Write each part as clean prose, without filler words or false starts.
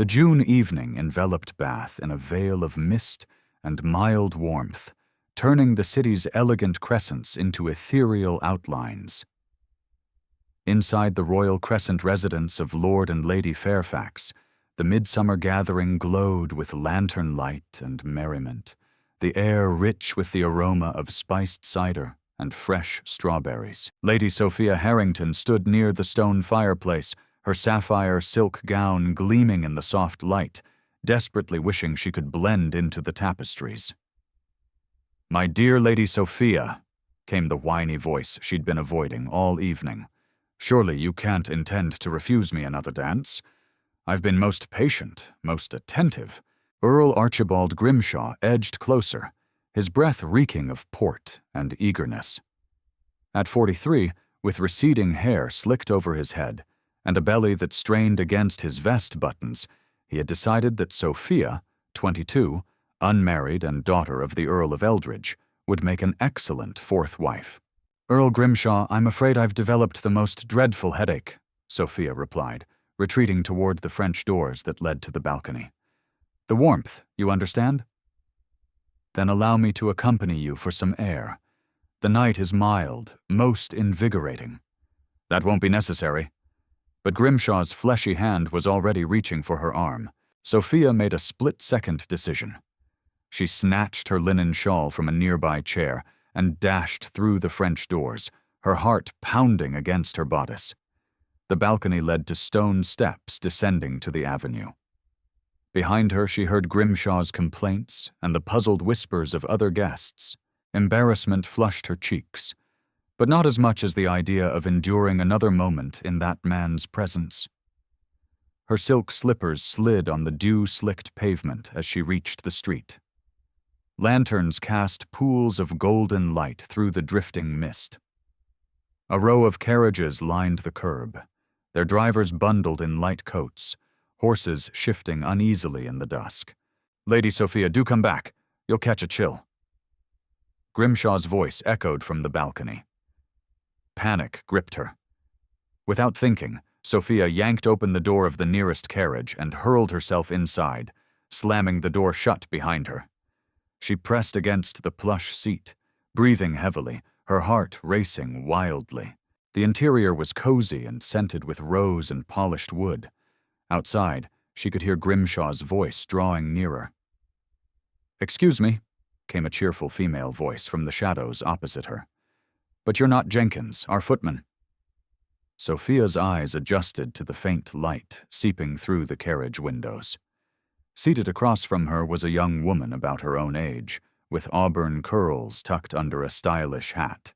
The June evening enveloped Bath in a veil of mist and mild warmth, turning the city's elegant crescents into ethereal outlines. Inside the royal crescent residence of Lord and Lady Fairfax, the midsummer gathering glowed with lantern light and merriment, the air rich with the aroma of spiced cider and fresh strawberries. Lady Sophia Harrington stood near the stone fireplace, her sapphire silk gown gleaming in the soft light, desperately wishing she could blend into the tapestries. "My dear Lady Sophia," came the whiny voice she'd been avoiding all evening. "Surely you can't intend to refuse me another dance? I've been most patient, most attentive." Earl Archibald Grimshaw edged closer, his breath reeking of port and eagerness. At 43, with receding hair slicked over his head and a belly that strained against his vest buttons, he had decided that Sophia, 22, unmarried and daughter of the Earl of Eldridge, would make an excellent fourth wife. "Earl Grimshaw, I'm afraid I've developed the most dreadful headache," Sophia replied, retreating toward the French doors that led to the balcony. "The warmth, you understand?" "Then allow me to accompany you for some air. The night is mild, most invigorating." "That won't be necessary." But Grimshaw's fleshy hand was already reaching for her arm. Sophia made a split-second decision. She snatched her linen shawl from a nearby chair and dashed through the French doors, her heart pounding against her bodice. The balcony led to stone steps descending to the avenue. Behind her she heard Grimshaw's complaints and the puzzled whispers of other guests. Embarrassment flushed her cheeks, but not as much as the idea of enduring another moment in that man's presence. Her silk slippers slid on the dew-slicked pavement as she reached the street. Lanterns cast pools of golden light through the drifting mist. A row of carriages lined the curb, their drivers bundled in light coats, horses shifting uneasily in the dusk. "Lady Sophia, do come back. You'll catch a chill." Grimshaw's voice echoed from the balcony. Panic gripped her. Without thinking, Sophia yanked open the door of the nearest carriage and hurled herself inside, slamming the door shut behind her. She pressed against the plush seat, breathing heavily, her heart racing wildly. The interior was cozy and scented with rose and polished wood. Outside, she could hear Grimshaw's voice drawing nearer. "Excuse me," came a cheerful female voice from the shadows opposite her. "But you're not Jenkins, our footman." Sophia's eyes adjusted to the faint light seeping through the carriage windows. Seated across from her was a young woman about her own age, with auburn curls tucked under a stylish hat,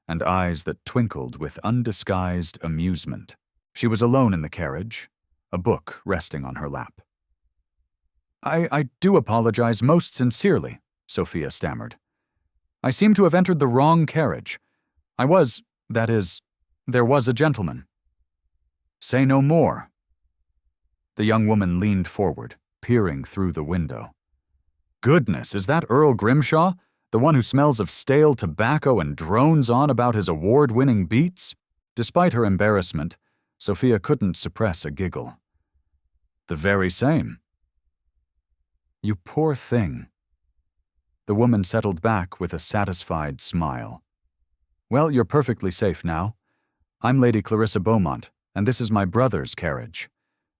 and eyes that twinkled with undisguised amusement. She was alone in the carriage, a book resting on her lap. I do apologize most sincerely," Sophia stammered. "I seem to have entered the wrong carriage. There was a gentleman." "Say no more." The young woman leaned forward, peering through the window. "Goodness, is that Earl Grimshaw, the one who smells of stale tobacco and drones on about his award-winning beats?" Despite her embarrassment, Sophia couldn't suppress a giggle. "The very same." "You poor thing." The woman settled back with a satisfied smile. "Well, you're perfectly safe now. I'm Lady Clarissa Beaumont, and this is my brother's carriage.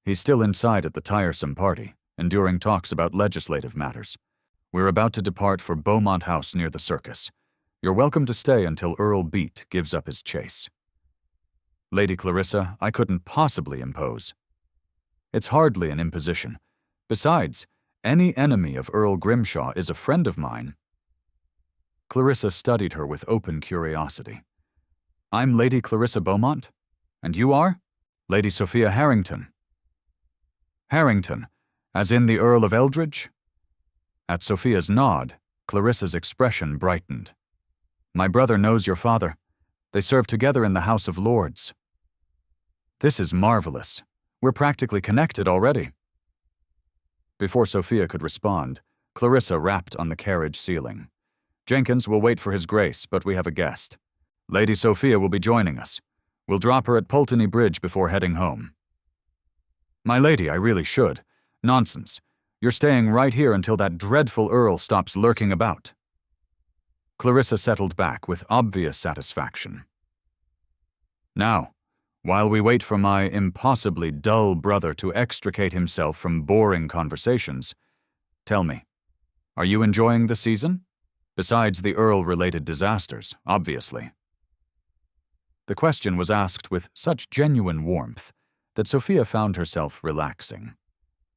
He's still inside at the tiresome party, enduring talks about legislative matters. We're about to depart for Beaumont House near the circus. You're welcome to stay until Earl Beat gives up his chase." "Lady Clarissa, I couldn't possibly impose." "It's hardly an imposition. Besides, any enemy of Earl Grimshaw is a friend of mine." Clarissa studied her with open curiosity. "I'm Lady Clarissa Beaumont? And you are?" "Lady Sophia Harrington." "Harrington, as in the Earl of Eldridge?" At Sophia's nod, Clarissa's expression brightened. "My brother knows your father. They served together in the House of Lords." "This is marvelous. We're practically connected already." Before Sophia could respond, Clarissa rapped on the carriage ceiling. "Jenkins will wait for his grace, but we have a guest. Lady Sophia will be joining us. We'll drop her at Pulteney Bridge before heading home." "My lady, I really should. Nonsense. You're staying right here until that dreadful Earl stops lurking about. Clarissa settled back with obvious satisfaction. Now, while we wait for my impossibly dull brother to extricate himself from boring conversations, tell me, are you enjoying the season? Besides the Earl-related disasters, obviously. The question was asked with such genuine warmth that Sophia found herself relaxing.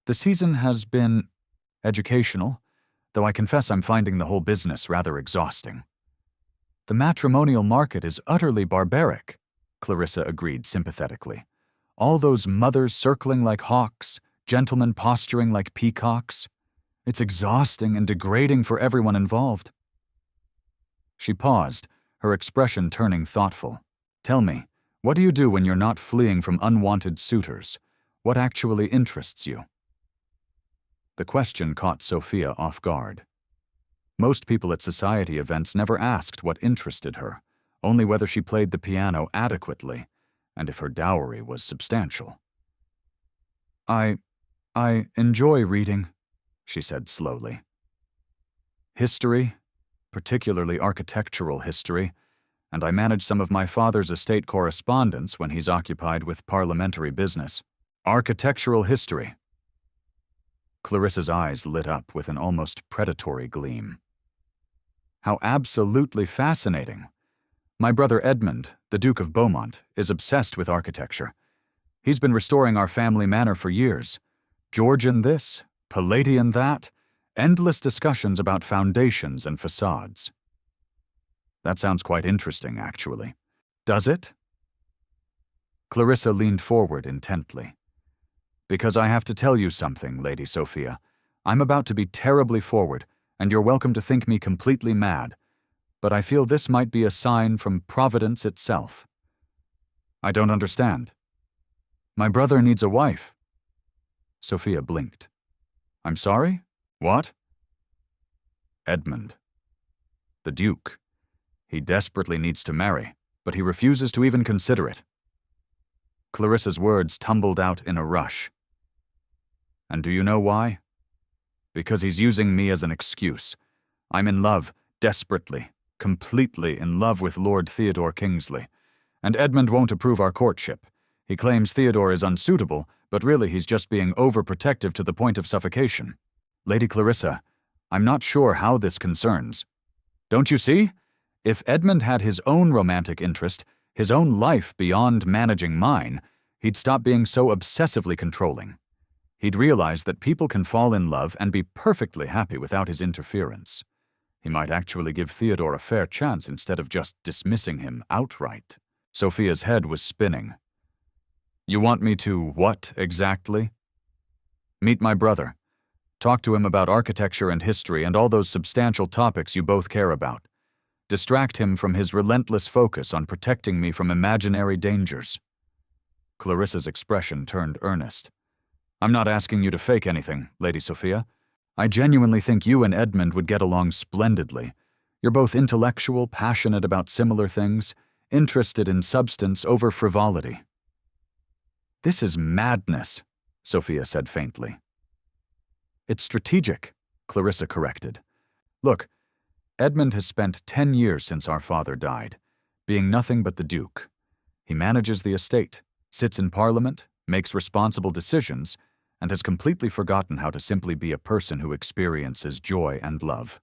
The season has been educational, though I confess I'm finding the whole business rather exhausting. The matrimonial market is utterly barbaric, Clarissa agreed sympathetically. All those mothers circling like hawks, gentlemen posturing like peacocks. It's exhausting and degrading for everyone involved. She paused, her expression turning thoughtful. Tell me, what do you do when you're not fleeing from unwanted suitors? What actually interests you? The question caught Sophia off guard. Most people at society events never asked what interested her, only whether she played the piano adequately, and if her dowry was substantial. I enjoy reading, she said slowly. History, particularly architectural history, and I manage some of my father's estate correspondence when he's occupied with parliamentary business. Architectural history. Clarissa's eyes lit up with an almost predatory gleam. How absolutely fascinating. My brother Edmund, the Duke of Beaumont, is obsessed with architecture. He's been restoring our family manor for years. Georgian this, Palladian that, endless discussions about foundations and facades. That sounds quite interesting, actually. Does it? Clarissa leaned forward intently. Because I have to tell you something, Lady Sophia. I'm about to be terribly forward, and you're welcome to think me completely mad, but I feel this might be a sign from Providence itself. I don't understand. My brother needs a wife. Sophia blinked. I'm sorry? What? Edmund. The Duke. He desperately needs to marry, but he refuses to even consider it. Clarissa's words tumbled out in a rush. And do you know why? Because he's using me as an excuse. I'm in love, desperately, completely in love with Lord Theodore Kingsley, and Edmund won't approve our courtship. He claims Theodore is unsuitable, but really he's just being overprotective to the point of suffocation. Lady Clarissa, I'm not sure how this concerns. Don't you see? If Edmund had his own romantic interest, his own life beyond managing mine, he'd stop being so obsessively controlling. He'd realize that people can fall in love and be perfectly happy without his interference. He might actually give Theodore a fair chance instead of just dismissing him outright. Sophia's head was spinning. You want me to what, exactly? Meet my brother. Talk to him about architecture and history and all those substantial topics you both care about. Distract him from his relentless focus on protecting me from imaginary dangers. Clarissa's expression turned earnest. I'm not asking you to fake anything, Lady Sophia. I genuinely think you and Edmund would get along splendidly. You're both intellectual, passionate about similar things, interested in substance over frivolity. This is madness, Sophia said faintly. It's strategic, Clarissa corrected. Look, Edmund has spent 10 years since our father died, being nothing but the Duke. He manages the estate, sits in Parliament, makes responsible decisions, and has completely forgotten how to simply be a person who experiences joy and love.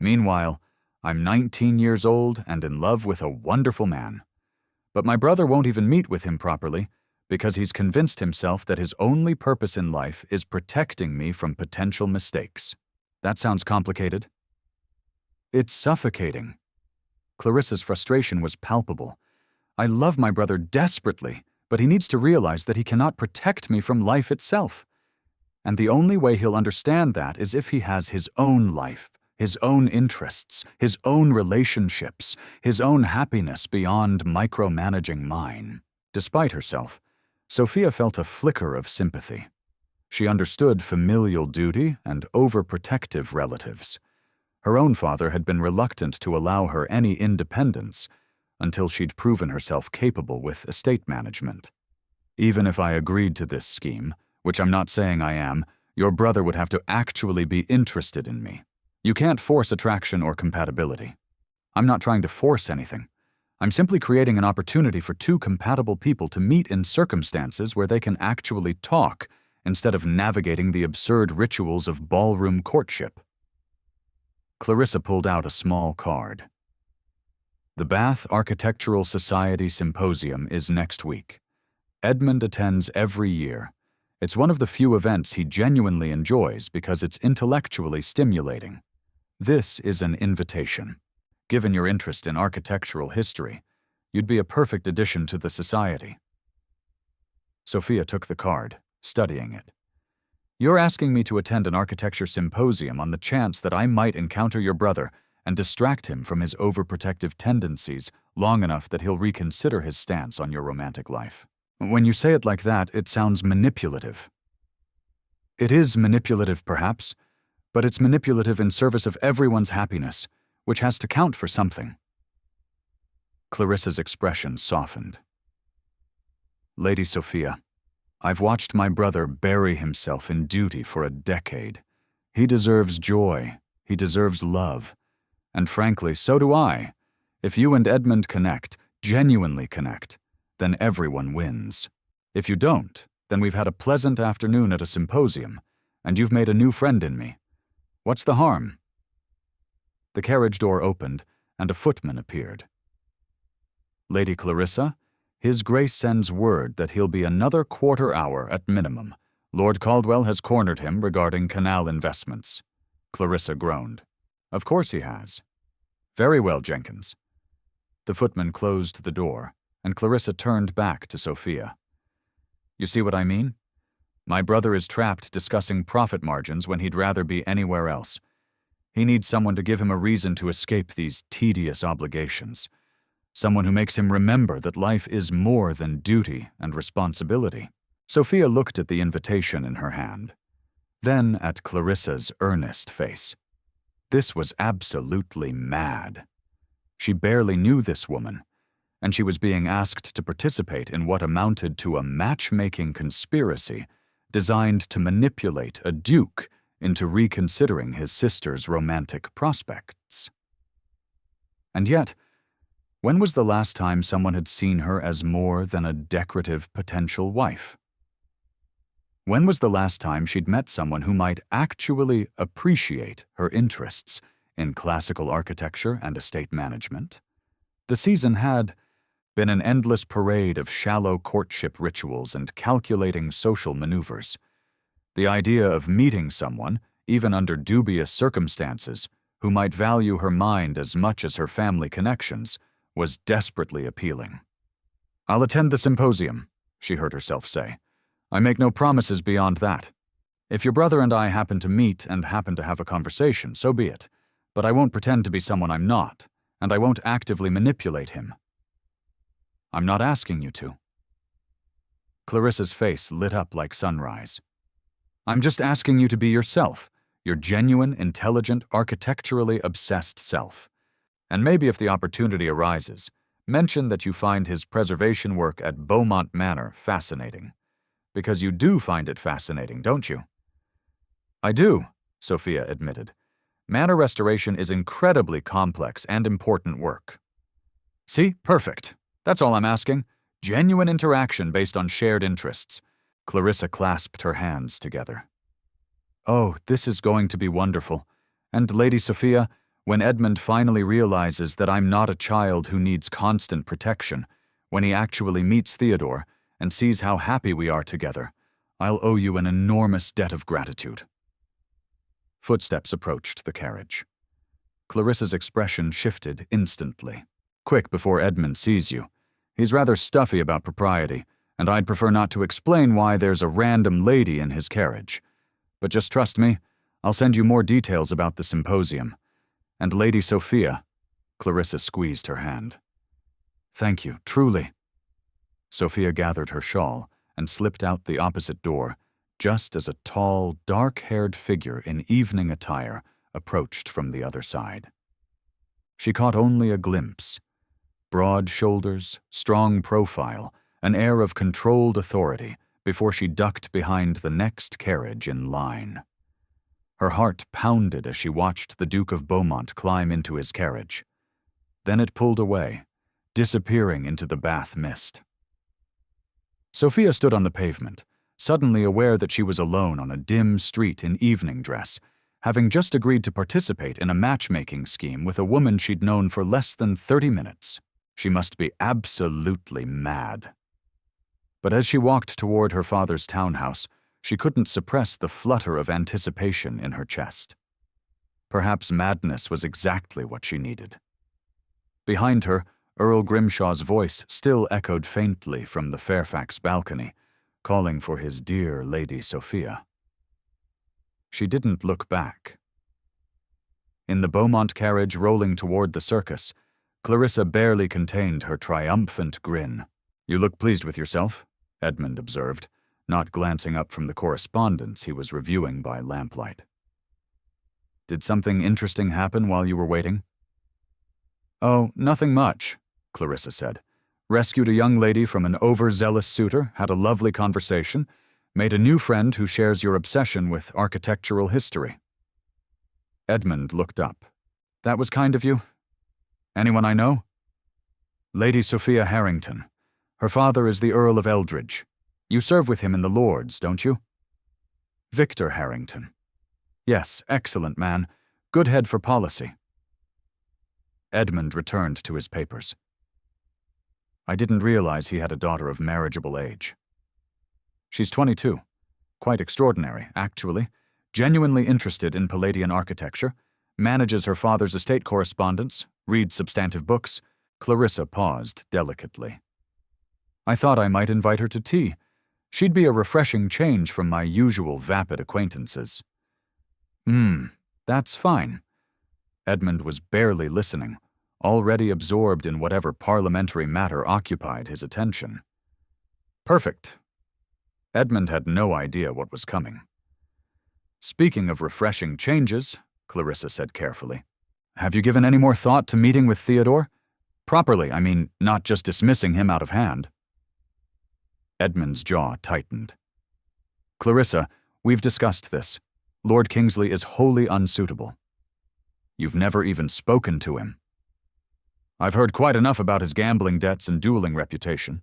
Meanwhile, I'm 19 years old and in love with a wonderful man. But my brother won't even meet with him properly because he's convinced himself that his only purpose in life is protecting me from potential mistakes. That sounds complicated. It's suffocating. Clarissa's frustration was palpable. I love my brother desperately, but he needs to realize that he cannot protect me from life itself. And the only way he'll understand that is if he has his own life, his own interests, his own relationships, his own happiness beyond micromanaging mine. Despite herself, Sophia felt a flicker of sympathy. She understood familial duty and overprotective relatives. Her own father had been reluctant to allow her any independence until she'd proven herself capable with estate management. Even if I agreed to this scheme, which I'm not saying I am, your brother would have to actually be interested in me. You can't force attraction or compatibility. I'm not trying to force anything. I'm simply creating an opportunity for two compatible people to meet in circumstances where they can actually talk instead of navigating the absurd rituals of ballroom courtship. Clarissa pulled out a small card. The Bath Architectural Society Symposium is next week. Edmund attends every year. It's one of the few events he genuinely enjoys because it's intellectually stimulating. This is an invitation. Given your interest in architectural history, you'd be a perfect addition to the society. Sophia took the card, studying it. You're asking me to attend an architecture symposium on the chance that I might encounter your brother and distract him from his overprotective tendencies long enough that he'll reconsider his stance on your romantic life. When you say it like that, it sounds manipulative. It is manipulative, perhaps, but it's manipulative in service of everyone's happiness, which has to count for something. Clarissa's expression softened. Lady Sophia, I've watched my brother bury himself in duty for a decade. He deserves joy. He deserves love. And frankly, so do I. If you and Edmund connect, genuinely connect, then everyone wins. If you don't, then we've had a pleasant afternoon at a symposium, and you've made a new friend in me. What's the harm? The carriage door opened, and a footman appeared. Lady Clarissa, His Grace sends word that he'll be another quarter hour at minimum. Lord Caldwell has cornered him regarding canal investments. Clarissa groaned. Of course he has. Very well, Jenkins. The footman closed the door, and Clarissa turned back to Sophia. You see what I mean? My brother is trapped discussing profit margins when he'd rather be anywhere else. He needs someone to give him a reason to escape these tedious obligations. Someone who makes him remember that life is more than duty and responsibility. Sophia looked at the invitation in her hand, then at Clarissa's earnest face. This was absolutely mad. She barely knew this woman, and she was being asked to participate in what amounted to a matchmaking conspiracy designed to manipulate a duke into reconsidering his sister's romantic prospects. And yet, when was the last time someone had seen her as more than a decorative potential wife? When was the last time she'd met someone who might actually appreciate her interests in classical architecture and estate management? The season had been an endless parade of shallow courtship rituals and calculating social maneuvers. The idea of meeting someone, even under dubious circumstances, who might value her mind as much as her family connections, was desperately appealing. I'll attend the symposium, she heard herself say. I make no promises beyond that. If your brother and I happen to meet and happen to have a conversation, so be it. But I won't pretend to be someone I'm not, and I won't actively manipulate him. I'm not asking you to. Clarissa's face lit up like sunrise. I'm just asking you to be yourself, your genuine, intelligent, architecturally obsessed self. And maybe if the opportunity arises, mention that you find his preservation work at Beaumont Manor fascinating. Because you do find it fascinating, don't you? I do, Sophia admitted. Manor restoration is incredibly complex and important work. See? Perfect. That's all I'm asking. Genuine interaction based on shared interests. Clarissa clasped her hands together. Oh, this is going to be wonderful. And Lady Sophia, when Edmund finally realizes that I'm not a child who needs constant protection, when he actually meets Theodore and sees how happy we are together, I'll owe you an enormous debt of gratitude. Footsteps approached the carriage. Clarissa's expression shifted instantly. Quick before Edmund sees you. He's rather stuffy about propriety, and I'd prefer not to explain why there's a random lady in his carriage. But just trust me, I'll send you more details about the symposium. And Lady Sophia, Clarissa squeezed her hand. Thank you, truly. Sophia gathered her shawl and slipped out the opposite door, just as a tall, dark-haired figure in evening attire approached from the other side. She caught only a glimpse. Broad shoulders, strong profile, an air of controlled authority, before she ducked behind the next carriage in line. Her heart pounded as she watched the Duke of Beaumont climb into his carriage. Then it pulled away, disappearing into the Bath mist. Sophia stood on the pavement, suddenly aware that she was alone on a dim street in evening dress, having just agreed to participate in a matchmaking scheme with a woman she'd known for less than 30 minutes. She must be absolutely mad. But as she walked toward her father's townhouse, she couldn't suppress the flutter of anticipation in her chest. Perhaps madness was exactly what she needed. Behind her, Earl Grimshaw's voice still echoed faintly from the Fairfax balcony, calling for his dear Lady Sophia. She didn't look back. In the Beaumont carriage rolling toward the circus, Clarissa barely contained her triumphant grin. "You look pleased with yourself," Edmund observed, not glancing up from the correspondence he was reviewing by lamplight. "Did something interesting happen while you were waiting?" "Oh, nothing much," Clarissa said. "Rescued a young lady from an overzealous suitor, had a lovely conversation, made a new friend who shares your obsession with architectural history." Edmund looked up. "That was kind of you. Anyone I know?" "Lady Sophia Harrington. Her father is the Earl of Eldridge. You serve with him in the Lords, don't you?" "Victor Harrington. Yes, excellent man. Good head for policy." Edmund returned to his papers. "I didn't realize he had a daughter of marriageable age." "She's 22. Quite extraordinary, actually. Genuinely interested in Palladian architecture, manages her father's estate correspondence, reads substantive books." Clarissa paused delicately. "I thought I might invite her to tea. She'd be a refreshing change from my usual vapid acquaintances." That's fine." Edmund was barely listening, already absorbed in whatever parliamentary matter occupied his attention. "Perfect." Edmund had no idea what was coming. "Speaking of refreshing changes," Clarissa said carefully, "have you given any more thought to meeting with Theodore? Properly, I mean, not just dismissing him out of hand." Edmund's jaw tightened. "Clarissa, we've discussed this. Lord Kingsley is wholly unsuitable." "You've never even spoken to him." "I've heard quite enough about his gambling debts and dueling reputation.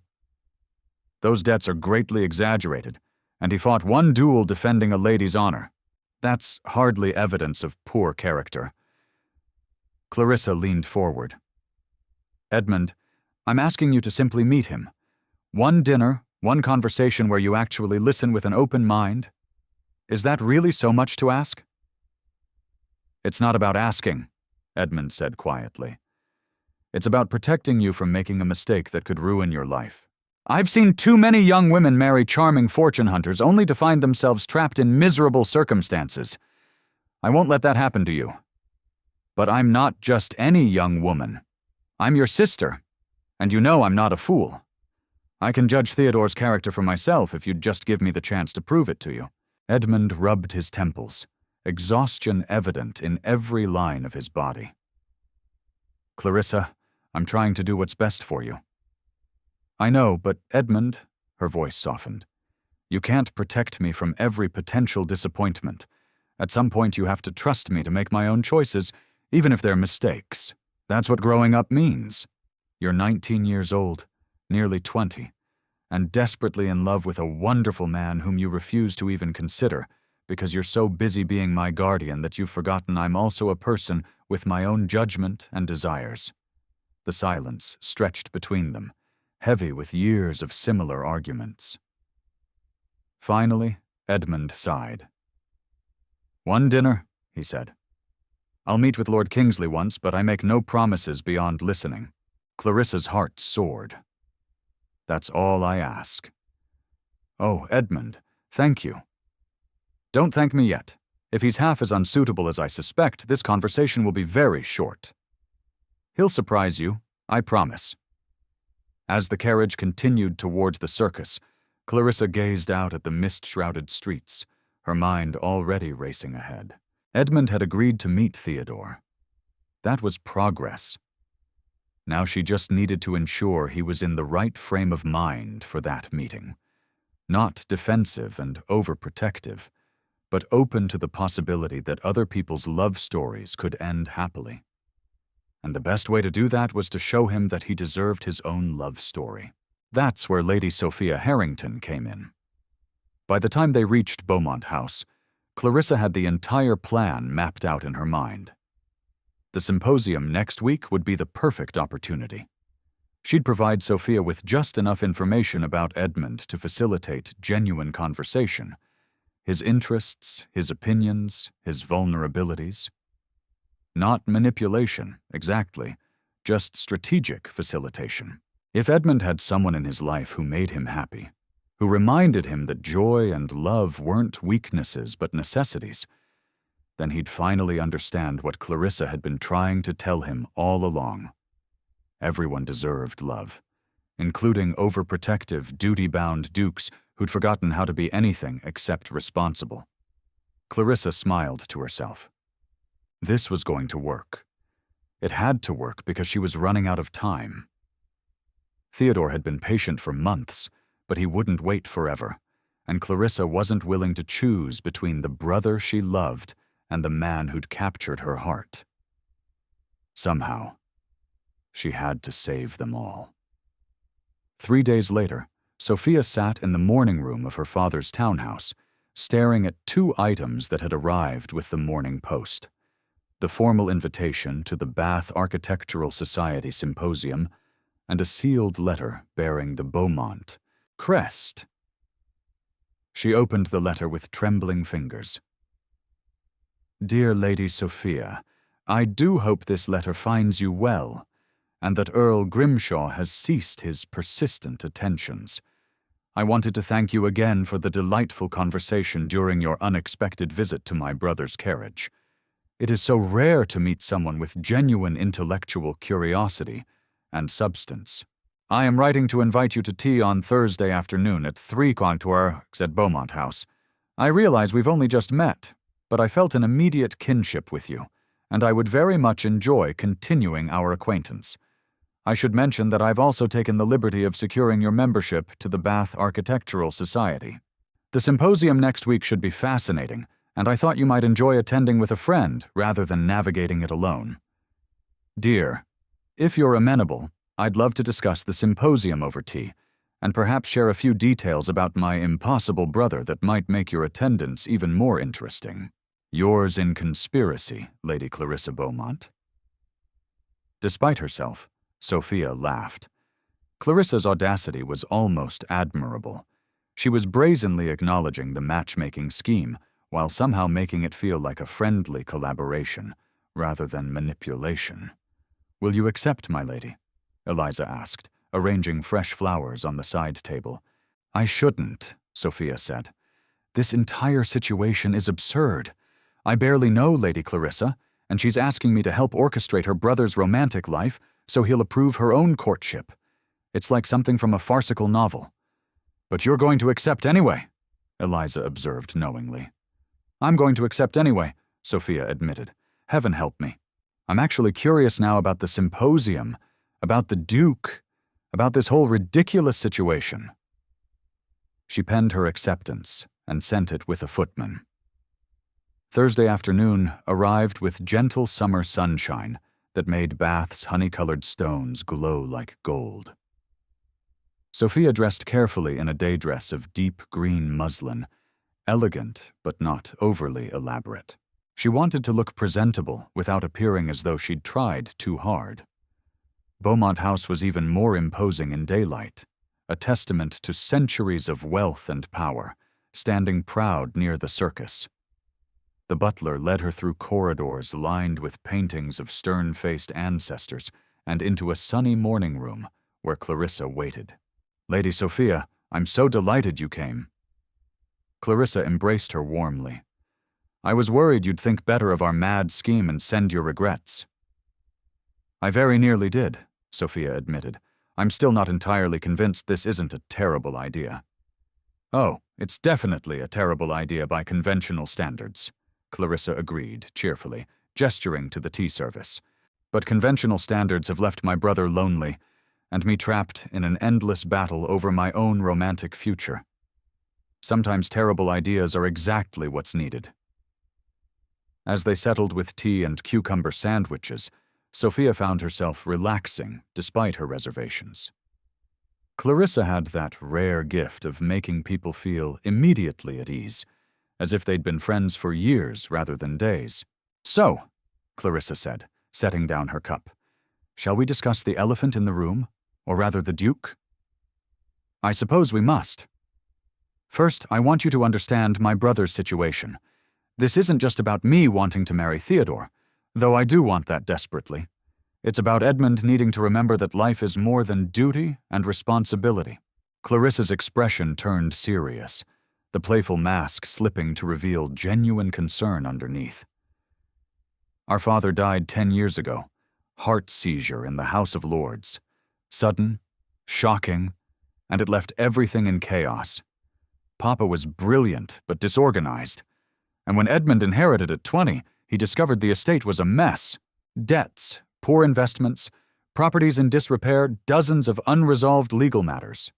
Those debts are greatly exaggerated, and he fought one duel defending a lady's honor. That's hardly evidence of poor character." Clarissa leaned forward. "Edmund, I'm asking you to simply meet him. One dinner, one conversation where you actually listen with an open mind. Is that really so much to ask?" "It's not about asking," Edmund said quietly. "It's about protecting you from making a mistake that could ruin your life. I've seen too many young women marry charming fortune hunters only to find themselves trapped in miserable circumstances. I won't let that happen to you. But I'm not just any young woman. I'm your sister, and you know I'm not a fool. I can judge Theodore's character for myself if you'd just give me the chance to prove it to you." Edmund rubbed his temples, exhaustion evident in every line of his body. "Clarissa, I'm trying to do what's best for you." "I know, but Edmund," her voice softened, "you can't protect me from every potential disappointment. At some point you have to trust me to make my own choices, even if they're mistakes. That's what growing up means. You're 19 years old, nearly 20, and desperately in love with a wonderful man whom you refuse to even consider because you're so busy being my guardian that you've forgotten I'm also a person with my own judgment and desires." The silence stretched between them, heavy with years of similar arguments. Finally, Edmund sighed. "One dinner," he said. "I'll meet with Lord Kingsley once, but I make no promises beyond listening." Clarissa's heart soared. "That's all I ask." "Oh, Edmund, thank you." "Don't thank me yet. If he's half as unsuitable as I suspect, this conversation will be very short." "He'll surprise you, I promise." As the carriage continued towards the circus, Clarissa gazed out at the mist-shrouded streets, her mind already racing ahead. Edmund had agreed to meet Theodore. That was progress. Now she just needed to ensure he was in the right frame of mind for that meeting. not defensive and overprotective, but open to the possibility that other people's love stories could end happily. And the best way to do that was to show him that he deserved his own love story. That's where Lady Sophia Harrington came in. By the time they reached Beaumont House, Clarissa had the entire plan mapped out in her mind. The symposium next week would be the perfect opportunity. She'd provide Sophia with just enough information about Edmund to facilitate genuine conversation, his interests, his opinions, his vulnerabilities. Not manipulation, exactly, just strategic facilitation. If Edmund had someone in his life who made him happy, who reminded him that joy and love weren't weaknesses but necessities, then he'd finally understand what Clarissa had been trying to tell him all along. Everyone deserved love, including overprotective, duty-bound dukes who'd forgotten how to be anything except responsible. Clarissa smiled to herself. This was going to work. It had to work because she was running out of time. Theodore had been patient for months, but he wouldn't wait forever, and Clarissa wasn't willing to choose between the brother she loved and the man who'd captured her heart. Somehow, she had to save them all. 3 days later, Sophia sat in the morning room of her father's townhouse, staring at 2 items that had arrived with the morning post: the formal invitation to the Bath Architectural Society Symposium and a sealed letter bearing the Beaumont crest. She opened the letter with trembling fingers. Dear Lady Sophia, I do hope this letter finds you well, and that Earl Grimshaw has ceased his persistent attentions. I wanted to thank you again for the delightful conversation during your unexpected visit to my brother's carriage. It is so rare to meet someone with genuine intellectual curiosity and substance. I am writing to invite you to tea on Thursday afternoon at 3 o'clock at Beaumont House. I realize we've only just met, but I felt an immediate kinship with you, and I would very much enjoy continuing our acquaintance. I should mention that I've also taken the liberty of securing your membership to the Bath Architectural Society. The symposium next week should be fascinating, and I thought you might enjoy attending with a friend rather than navigating it alone. Dear, if you're amenable, I'd love to discuss the symposium over tea, and perhaps share a few details about my impossible brother that might make your attendance even more interesting. Yours in conspiracy, Lady Clarissa Beaumont. Despite herself, Sophia laughed. Clarissa's audacity was almost admirable. She was brazenly acknowledging the matchmaking scheme, while somehow making it feel like a friendly collaboration, rather than manipulation. Will you accept, my lady? Eliza asked, arranging fresh flowers on the side table. I shouldn't, Sophia said. This entire situation is absurd. I barely know Lady Clarissa, and she's asking me to help orchestrate her brother's romantic life so he'll approve her own courtship. It's like something from a farcical novel. But you're going to accept anyway, Eliza observed knowingly. I'm going to accept anyway, Sophia admitted. Heaven help me. I'm actually curious now about the symposium, about the Duke, about this whole ridiculous situation. She penned her acceptance and sent it with a footman. Thursday afternoon arrived with gentle summer sunshine that made Bath's honey-colored stones glow like gold. Sophia dressed carefully in a day dress of deep green muslin, elegant but not overly elaborate. She wanted to look presentable without appearing as though she'd tried too hard. Beaumont House was even more imposing in daylight, a testament to centuries of wealth and power, standing proud near the circus. The butler led her through corridors lined with paintings of stern-faced ancestors and into a sunny morning room where Clarissa waited. Lady Sophia, I'm so delighted you came. Clarissa embraced her warmly. I was worried you'd think better of our mad scheme and send your regrets. I very nearly did, Sophia admitted. I'm still not entirely convinced this isn't a terrible idea. Oh, it's definitely a terrible idea by conventional standards, Clarissa agreed cheerfully, gesturing to the tea service. But conventional standards have left my brother lonely, and me trapped in an endless battle over my own romantic future. Sometimes terrible ideas are exactly what's needed. As they settled with tea and cucumber sandwiches, Sophia found herself relaxing despite her reservations. Clarissa had that rare gift of making people feel immediately at ease, as if they'd been friends for years rather than days. "So," Clarissa said, setting down her cup, "shall we discuss the elephant in the room, or rather the Duke?" "I suppose we must. First, I want you to understand my brother's situation. This isn't just about me wanting to marry Theodore, though I do want that desperately. It's about Edmund needing to remember that life is more than duty and responsibility." Clarissa's expression turned serious, the playful mask slipping to reveal genuine concern underneath. "Our father died 10 years ago. Heart seizure in the House of Lords. Sudden, shocking, and it left everything in chaos. Papa was brilliant but disorganized. And when Edmund inherited at 20, he discovered the estate was a mess. Debts, poor investments, properties in disrepair, dozens of unresolved legal matters."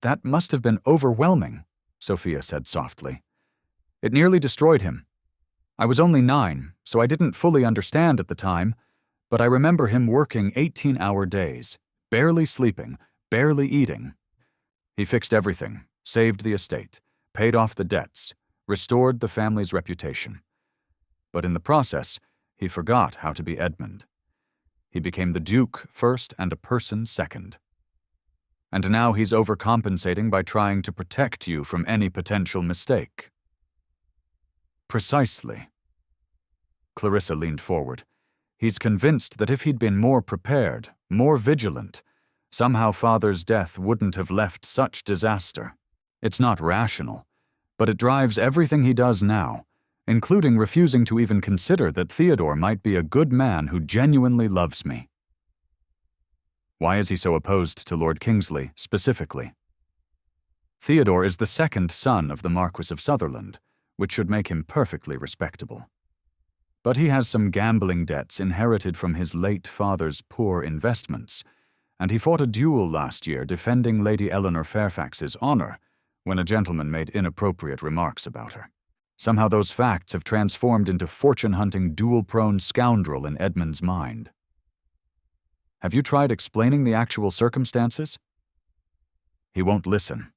"That must have been overwhelming," Sophia said softly. "It nearly destroyed him. I was only 9, so I didn't fully understand at the time, but I remember him working 18-hour days, barely sleeping, barely eating. He fixed everything, saved the estate, paid off the debts, restored the family's reputation. But in the process, he forgot how to be Edmund. He became the Duke first and a person second. And now he's overcompensating by trying to protect you from any potential mistake." "Precisely." Clarissa leaned forward. "He's convinced that if he'd been more prepared, more vigilant, somehow Father's death wouldn't have left such disaster. It's not rational, but it drives everything he does now, including refusing to even consider that Theodore might be a good man who genuinely loves me." "Why is he so opposed to Lord Kingsley, specifically?" "Theodore is the second son of the Marquis of Sutherland, which should make him perfectly respectable. But he has some gambling debts inherited from his late father's poor investments, and he fought a duel last year defending Lady Eleanor Fairfax's honor when a gentleman made inappropriate remarks about her. Somehow those facts have transformed into fortune-hunting, duel-prone scoundrel in Edmund's mind." "Have you tried explaining the actual circumstances?" "He won't listen.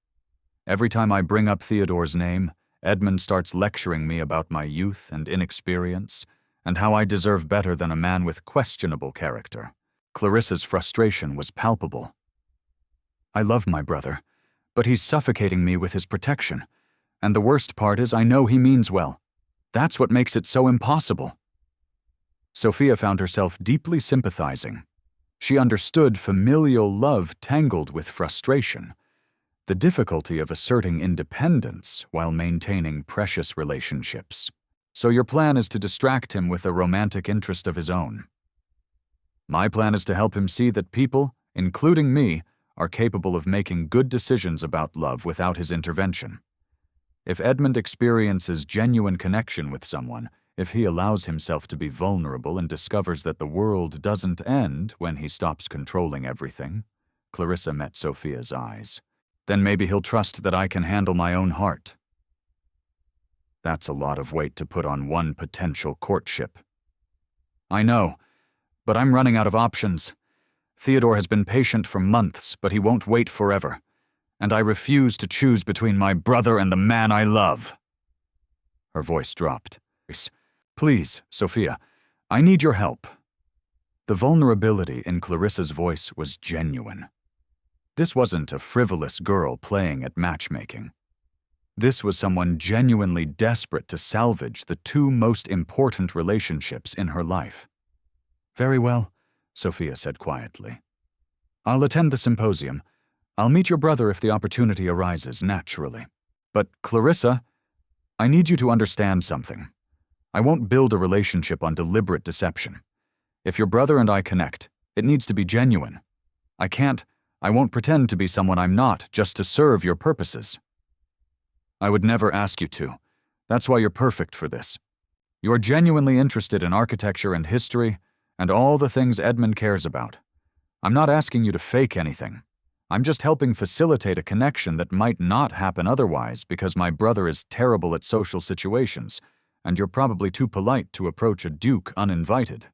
Every time I bring up Theodore's name, Edmund starts lecturing me about my youth and inexperience, and how I deserve better than a man with questionable character." Clarissa's frustration was palpable. "I love my brother, but he's suffocating me with his protection, and the worst part is I know he means well. That's what makes it so impossible." Sophia found herself deeply sympathizing. She understood familial love tangled with frustration, the difficulty of asserting independence while maintaining precious relationships. "So your plan is to distract him with a romantic interest of his own." "My plan is to help him see that people, including me, are capable of making good decisions about love without his intervention. If Edmund experiences genuine connection with someone, if he allows himself to be vulnerable and discovers that the world doesn't end when he stops controlling everything," Clarissa met Sophia's eyes, "then maybe he'll trust that I can handle my own heart." "That's a lot of weight to put on one potential courtship." "I know, but I'm running out of options. Theodore has been patient for months, but he won't wait forever. And I refuse to choose between my brother and the man I love." Her voice dropped. "Please, Sophia, I need your help." The vulnerability in Clarissa's voice was genuine. This wasn't a frivolous girl playing at matchmaking. This was someone genuinely desperate to salvage the two most important relationships in her life. "Very well," Sophia said quietly. "I'll attend the symposium. I'll meet your brother if the opportunity arises naturally. But, Clarissa, I need you to understand something. I won't build a relationship on deliberate deception. If your brother and I connect, it needs to be genuine. I won't pretend to be someone I'm not just to serve your purposes. I would never ask you to. That's why you're perfect for this. You're genuinely interested in architecture and history and all the things Edmund cares about. I'm not asking you to fake anything. I'm just helping facilitate a connection that might not happen otherwise because my brother is terrible at social situations, and you're probably too polite to approach a duke uninvited.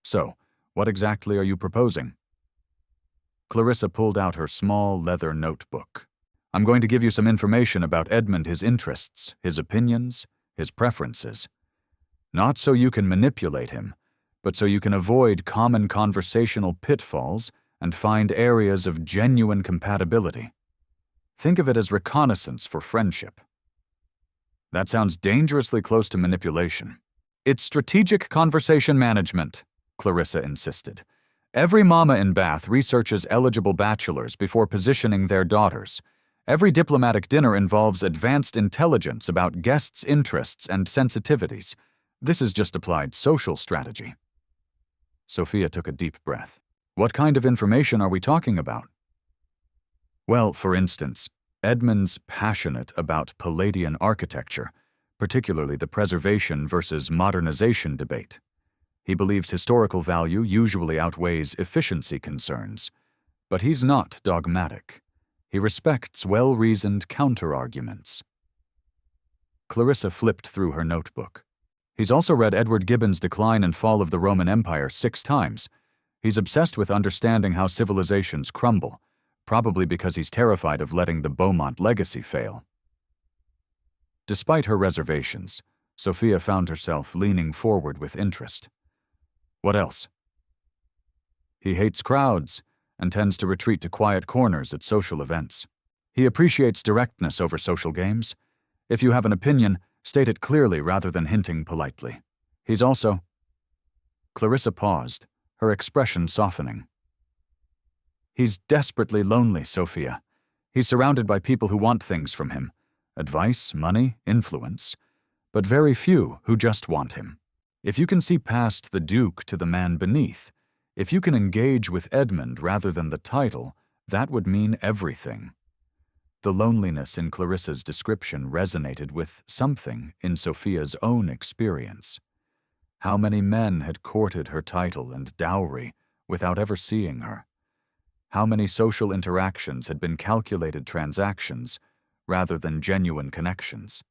So, what exactly are you proposing? Clarissa pulled out her small leather notebook. I'm going to give you some information about Edmund, his interests, his opinions, his preferences. Not so you can manipulate him, but so you can avoid common conversational pitfalls and find areas of genuine compatibility. Think of it as reconnaissance for friendship. That sounds dangerously close to manipulation. It's strategic conversation management, Clarissa insisted. Every mama in Bath researches eligible bachelors before positioning their daughters. Every diplomatic dinner involves advanced intelligence about guests' interests and sensitivities. This is just applied social strategy. Sophia took a deep breath. What kind of information are we talking about? Well, for instance, Edmund's passionate about Palladian architecture, particularly the preservation versus modernization debate. He believes historical value usually outweighs efficiency concerns, but he's not dogmatic. He respects well-reasoned counter-arguments. Clarissa flipped through her notebook. He's also read Edward Gibbon's Decline and Fall of the Roman Empire 6 times. He's obsessed with understanding how civilizations crumble, probably because he's terrified of letting the Beaumont legacy fail. Despite her reservations, Sophia found herself leaning forward with interest. What else? He hates crowds and tends to retreat to quiet corners at social events. He appreciates directness over social games. If you have an opinion, state it clearly rather than hinting politely. He's also... Clarissa paused, her expression softening. He's desperately lonely, Sophia. He's surrounded by people who want things from him. Advice, money, influence. But very few who just want him. If you can see past the Duke to the man beneath, if you can engage with Edmund rather than the title, that would mean everything. The loneliness in Clarissa's description resonated with something in Sophia's own experience. How many men had courted her title and dowry without ever seeing her? How many social interactions had been calculated transactions rather than genuine connections?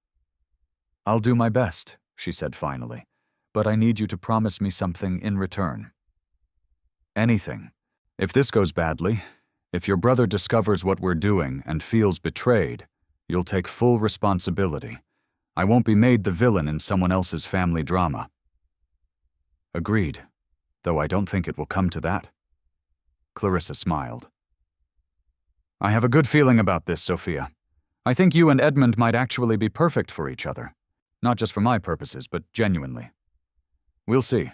I'll do my best, she said finally, but I need you to promise me something in return. Anything. If this goes badly, if your brother discovers what we're doing and feels betrayed, you'll take full responsibility. I won't be made the villain in someone else's family drama. Agreed, though I don't think it will come to that. Clarissa smiled. I have a good feeling about this, Sophia. I think you and Edmund might actually be perfect for each other. Not just for my purposes, but genuinely. We'll see.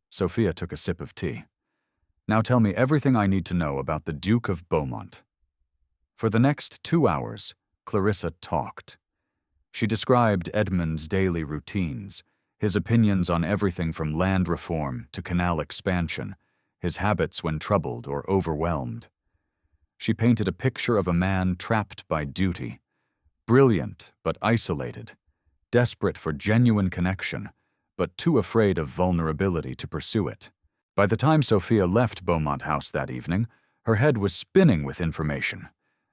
Sophia took a sip of tea. Now tell me everything I need to know about the Duke of Beaumont. For the next 2 hours, Clarissa talked. She described Edmund's daily routines, his opinions on everything from land reform to canal expansion, his habits when troubled or overwhelmed. She painted a picture of a man trapped by duty, brilliant but isolated, desperate for genuine connection, but too afraid of vulnerability to pursue it. By the time Sophia left Beaumont House that evening, her head was spinning with information,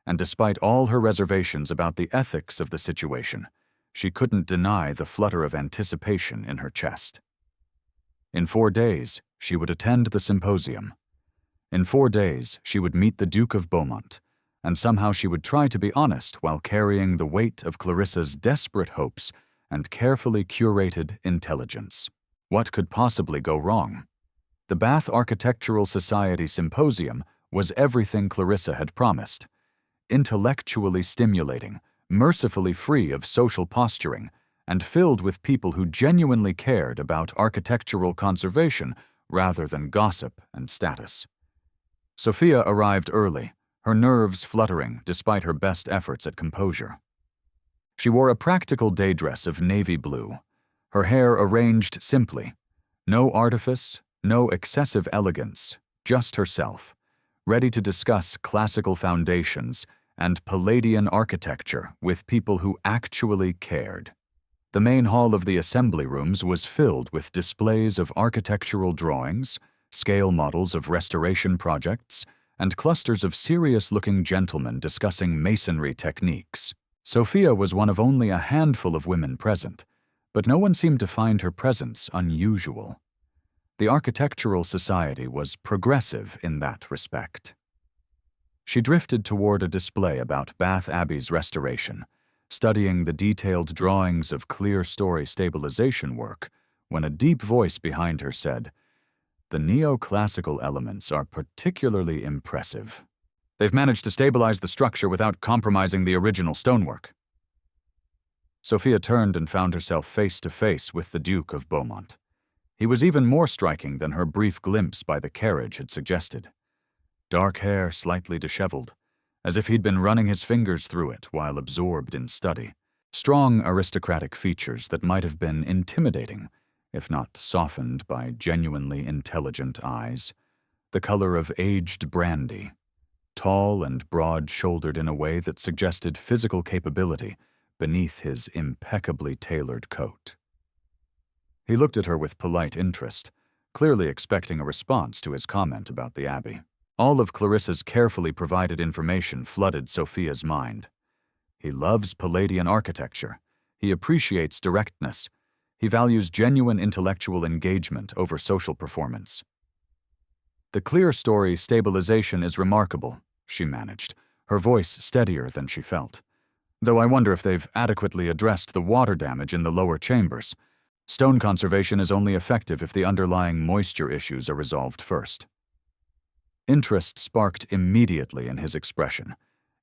and despite all her reservations about the ethics of the situation, she couldn't deny the flutter of anticipation in her chest. In 4 days, she would attend the symposium. In 4 days, she would meet the Duke of Beaumont, and somehow she would try to be honest while carrying the weight of Clarissa's desperate hopes and carefully curated intelligence. What could possibly go wrong? The Bath Architectural Society Symposium was everything Clarissa had promised. Intellectually stimulating, mercifully free of social posturing, and filled with people who genuinely cared about architectural conservation rather than gossip and status. Sophia arrived early, her nerves fluttering despite her best efforts at composure. She wore a practical day dress of navy blue, her hair arranged simply. No artifice, no excessive elegance, just herself, ready to discuss classical foundations and Palladian architecture with people who actually cared. The main hall of the assembly rooms was filled with displays of architectural drawings, scale models of restoration projects, and clusters of serious-looking gentlemen discussing masonry techniques. Sophia was one of only a handful of women present, but no one seemed to find her presence unusual. The architectural society was progressive in that respect. She drifted toward a display about Bath Abbey's restoration, studying the detailed drawings of clear-story stabilization work, when a deep voice behind her said, "The neoclassical elements are particularly impressive. They've managed to stabilize the structure without compromising the original stonework." Sophia turned and found herself face to face with the Duke of Beaumont. He was even more striking than her brief glimpse by the carriage had suggested. Dark hair slightly disheveled, as if he'd been running his fingers through it while absorbed in study. Strong aristocratic features that might have been intimidating, if not softened by genuinely intelligent eyes. The color of aged brandy. Tall and broad-shouldered in a way that suggested physical capability beneath his impeccably tailored coat. He looked at her with polite interest, clearly expecting a response to his comment about the Abbey. All of Clarissa's carefully provided information flooded Sophia's mind. He loves Palladian architecture. He appreciates directness. He values genuine intellectual engagement over social performance. "The clear-story stabilization is remarkable," she managed, her voice steadier than she felt. "Though I wonder if they've adequately addressed the water damage in the lower chambers. Stone conservation is only effective if the underlying moisture issues are resolved first." Interest sparked immediately in his expression,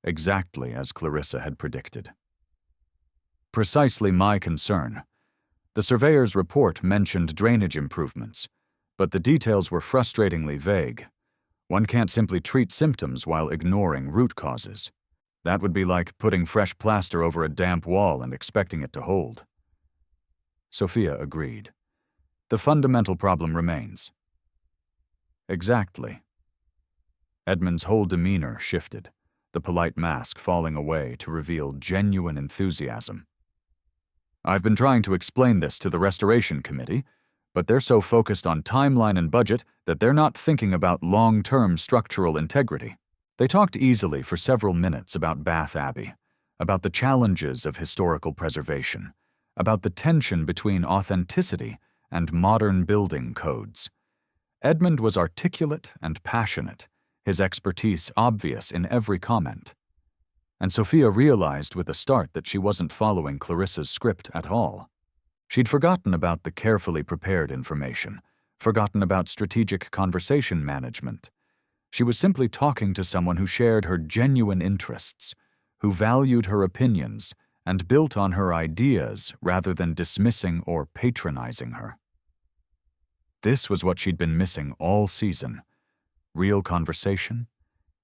exactly as Clarissa had predicted. "Precisely my concern. The surveyor's report mentioned drainage improvements, but the details were frustratingly vague. One can't simply treat symptoms while ignoring root causes. That would be like putting fresh plaster over a damp wall and expecting it to hold." Sophia agreed. "The fundamental problem remains." "Exactly." Edmund's whole demeanor shifted, the polite mask falling away to reveal genuine enthusiasm. "I've been trying to explain this to the Restoration Committee, but they're so focused on timeline and budget that they're not thinking about long-term structural integrity." They talked easily for several minutes about Bath Abbey, about the challenges of historical preservation, about the tension between authenticity and modern building codes. Edmund was articulate and passionate, his expertise obvious in every comment. And Sophia realized with a start that she wasn't following Clarissa's script at all. She'd forgotten about the carefully prepared information, forgotten about strategic conversation management. She was simply talking to someone who shared her genuine interests, who valued her opinions and built on her ideas rather than dismissing or patronizing her. This was what she'd been missing all season. Real conversation,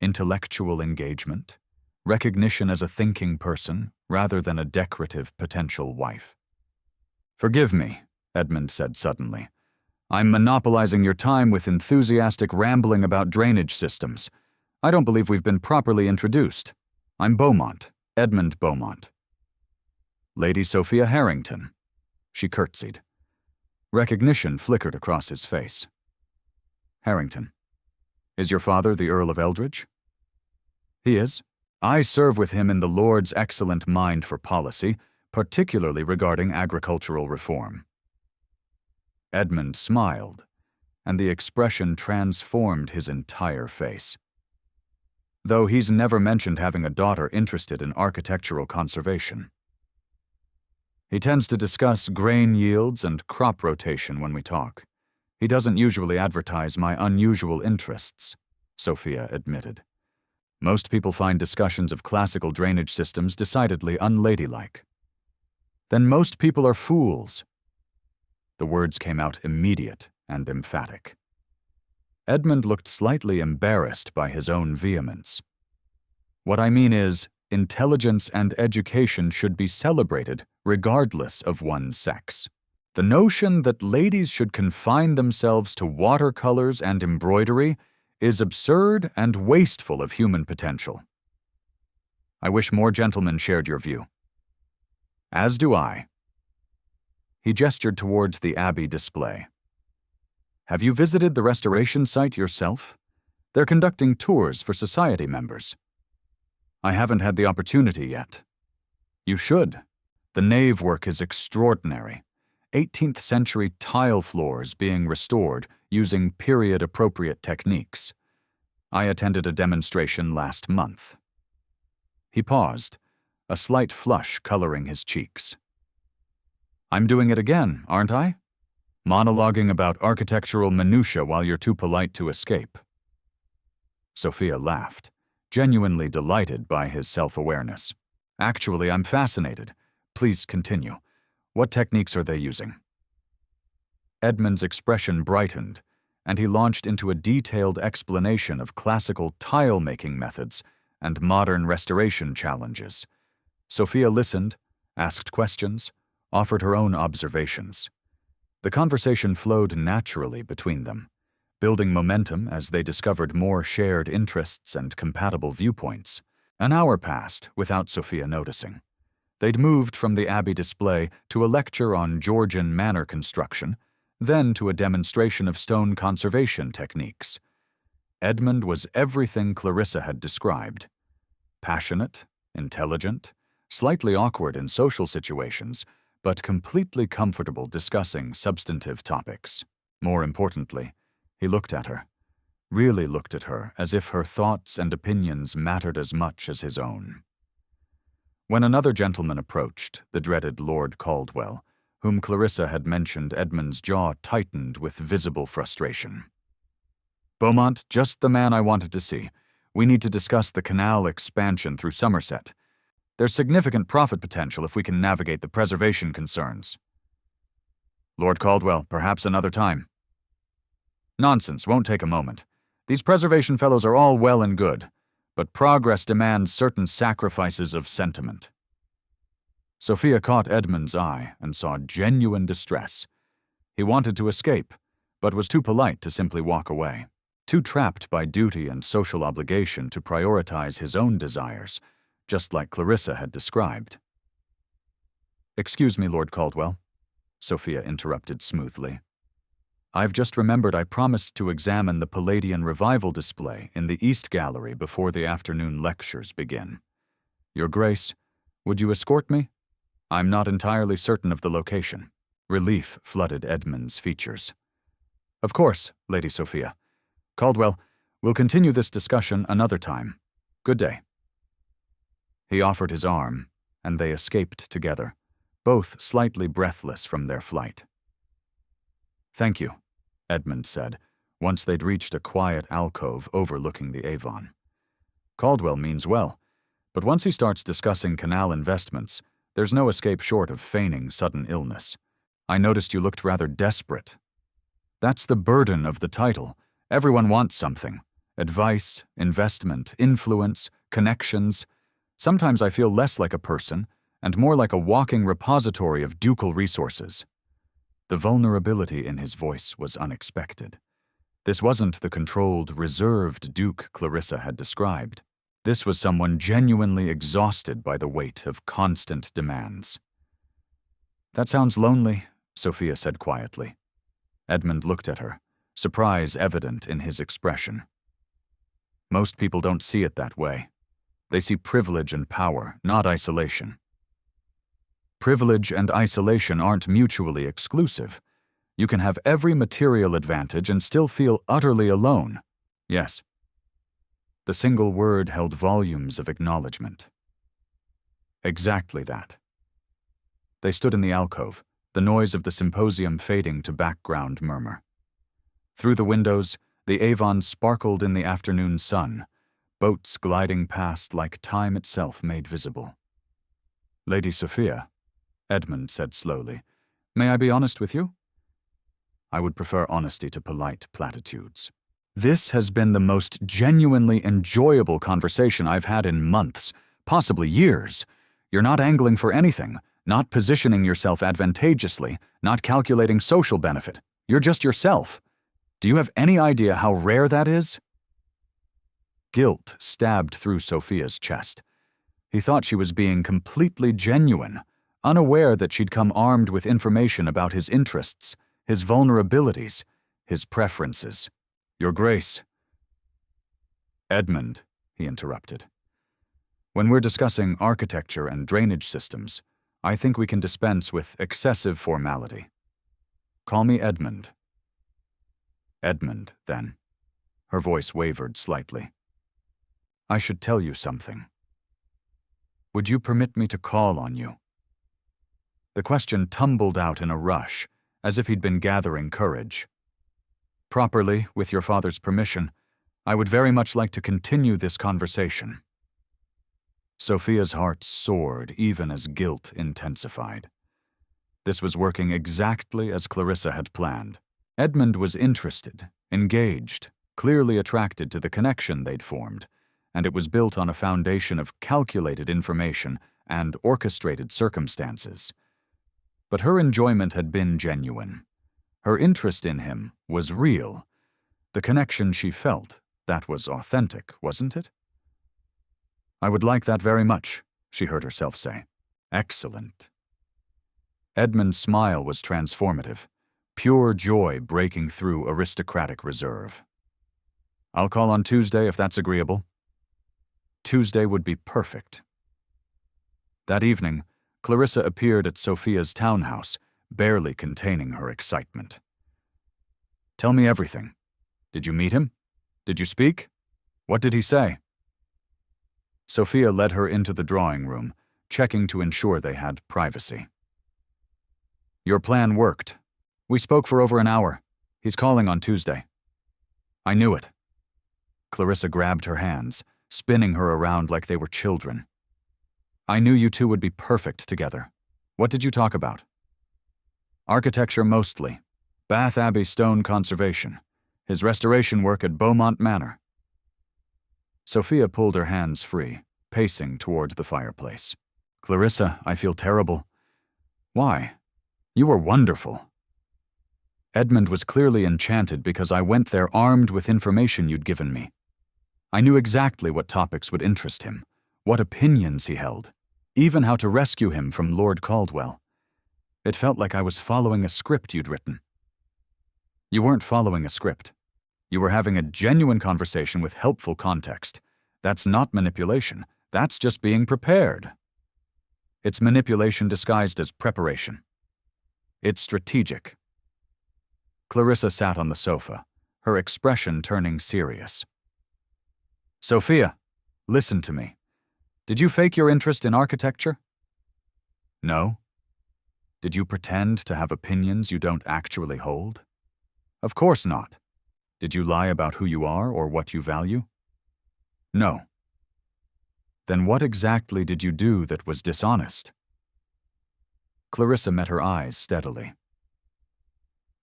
intellectual engagement, recognition as a thinking person rather than a decorative potential wife. "Forgive me," Edmund said suddenly. "I'm monopolizing your time with enthusiastic rambling about drainage systems. I don't believe we've been properly introduced. I'm Beaumont, Edmund Beaumont." "Lady Sophia Harrington." She curtsied. Recognition flickered across his face. "Harrington. Is your father the Earl of Eldridge?" "He is. I serve with him in the Lord's excellent mind for policy, particularly regarding agricultural reform." Edmund smiled, and the expression transformed his entire face. "Though he's never mentioned having a daughter interested in architectural conservation. He tends to discuss grain yields and crop rotation when we talk. He doesn't usually advertise my unusual interests," Sophia admitted. "Most people find discussions of classical drainage systems decidedly unladylike." "Then most people are fools." The words came out immediate and emphatic. Edmund looked slightly embarrassed by his own vehemence. "What I mean is, intelligence and education should be celebrated regardless of one's sex. The notion that ladies should confine themselves to watercolors and embroidery is absurd and wasteful of human potential. I wish more gentlemen shared your view." "As do I." He gestured towards the Abbey display. "Have you visited the restoration site yourself? They're conducting tours for society members. I haven't had the opportunity yet. You should. The nave work is extraordinary. 18th century tile floors being restored using period-appropriate techniques. I attended a demonstration last month. He paused, a slight flush coloring his cheeks. I'm doing it again, aren't I? Monologuing about architectural minutiae while you're too polite to escape. Sophia laughed, genuinely delighted by his self-awareness. Actually, I'm fascinated. Please continue. What techniques are they using? Edmund's expression brightened, and he launched into a detailed explanation of classical tile-making methods and modern restoration challenges. Sophia listened, asked questions, offered her own observations. The conversation flowed naturally between them, building momentum as they discovered more shared interests and compatible viewpoints. An hour passed without Sophia noticing. They'd moved from the Abbey display to a lecture on Georgian manor construction, then to a demonstration of stone conservation techniques. Edmund was everything Clarissa had described. Passionate, intelligent, slightly awkward in social situations, but completely comfortable discussing substantive topics. More importantly, he looked at her, really looked at her as if her thoughts and opinions mattered as much as his own. When another gentleman approached, the dreaded Lord Caldwell, whom Clarissa had mentioned, Edmund's jaw tightened with visible frustration. Beaumont, just the man I wanted to see. We need to discuss the canal expansion through Somerset. There's significant profit potential if we can navigate the preservation concerns. Lord Caldwell, perhaps another time. Nonsense, won't take a moment. These preservation fellows are all well and good, but progress demands certain sacrifices of sentiment. Sophia caught Edmund's eye and saw genuine distress. He wanted to escape, but was too polite to simply walk away, too trapped by duty and social obligation to prioritize his own desires, just like Clarissa had described. Excuse me, Lord Caldwell, Sophia interrupted smoothly. I've just remembered I promised to examine the Palladian Revival display in the East Gallery before the afternoon lectures begin. Your Grace, would you escort me? I'm not entirely certain of the location. Relief flooded Edmund's features. Of course, Lady Sophia. Caldwell, we'll continue this discussion another time. Good day. He offered his arm, and they escaped together, both slightly breathless from their flight. Thank you, Edmund said, once they'd reached a quiet alcove overlooking the Avon. Caldwell means well, but once he starts discussing canal investments, there's no escape short of feigning sudden illness. I noticed you looked rather desperate. That's the burden of the title. Everyone wants something. Advice, investment, influence, connections. Sometimes I feel less like a person and more like a walking repository of ducal resources. The vulnerability in his voice was unexpected. This wasn't the controlled, reserved Duke Clarissa had described. This was someone genuinely exhausted by the weight of constant demands. That sounds lonely, Sophia said quietly. Edmund looked at her, surprise evident in his expression. Most people don't see it that way. They see privilege and power, not isolation. Privilege and isolation aren't mutually exclusive. You can have every material advantage and still feel utterly alone. Yes. The single word held volumes of acknowledgement. Exactly that. They stood in the alcove, the noise of the symposium fading to background murmur. Through the windows, the Avon sparkled in the afternoon sun, boats gliding past like time itself made visible. Lady Sophia, Edmund said slowly, may I be honest with you? I would prefer honesty to polite platitudes. This has been the most genuinely enjoyable conversation I've had in months, possibly years. You're not angling for anything, not positioning yourself advantageously, not calculating social benefit. You're just yourself. Do you have any idea how rare that is? Guilt stabbed through Sophia's chest. He thought she was being completely genuine, unaware that she'd come armed with information about his interests, his vulnerabilities, his preferences. Your Grace. Edmund, he interrupted. When we're discussing architecture and drainage systems, I think we can dispense with excessive formality. Call me Edmund. Edmund, then. Her voice wavered slightly. I should tell you something. Would you permit me to call on you? The question tumbled out in a rush, as if he'd been gathering courage. Properly, with your father's permission, I would very much like to continue this conversation. Sophia's heart soared even as guilt intensified. This was working exactly as Clarissa had planned. Edmund was interested, engaged, clearly attracted to the connection they'd formed, and it was built on a foundation of calculated information and orchestrated circumstances. But her enjoyment had been genuine. Her interest in him was real. The connection she felt, that was authentic, wasn't it? I would like that very much, she heard herself say. Excellent. Edmund's smile was transformative, pure joy breaking through aristocratic reserve. I'll call on Tuesday if that's agreeable. Tuesday would be perfect. That evening, Clarissa appeared at Sophia's townhouse, barely containing her excitement. Tell me everything. Did you meet him? Did you speak? What did he say? Sophia led her into the drawing room, checking to ensure they had privacy. Your plan worked. We spoke for over an hour. He's calling on Tuesday. I knew it. Clarissa grabbed her hands, spinning her around like they were children. I knew you two would be perfect together. What did you talk about? Architecture mostly. Bath Abbey stone conservation. His restoration work at Beaumont Manor. Sophia pulled her hands free, pacing toward the fireplace. Clarissa, I feel terrible. Why? You were wonderful. Edmund was clearly enchanted because I went there armed with information you'd given me. I knew exactly what topics would interest him, what opinions he held, even how to rescue him from Lord Caldwell. It felt like I was following a script you'd written. You weren't following a script. You were having a genuine conversation with helpful context. That's not manipulation. That's just being prepared. It's manipulation disguised as preparation. It's strategic. Clarissa sat on the sofa, her expression turning serious. Sophia, listen to me. Did you fake your interest in architecture? No. Did you pretend to have opinions you don't actually hold? Of course not. Did you lie about who you are or what you value? No. Then what exactly did you do that was dishonest? Clarissa met her eyes steadily.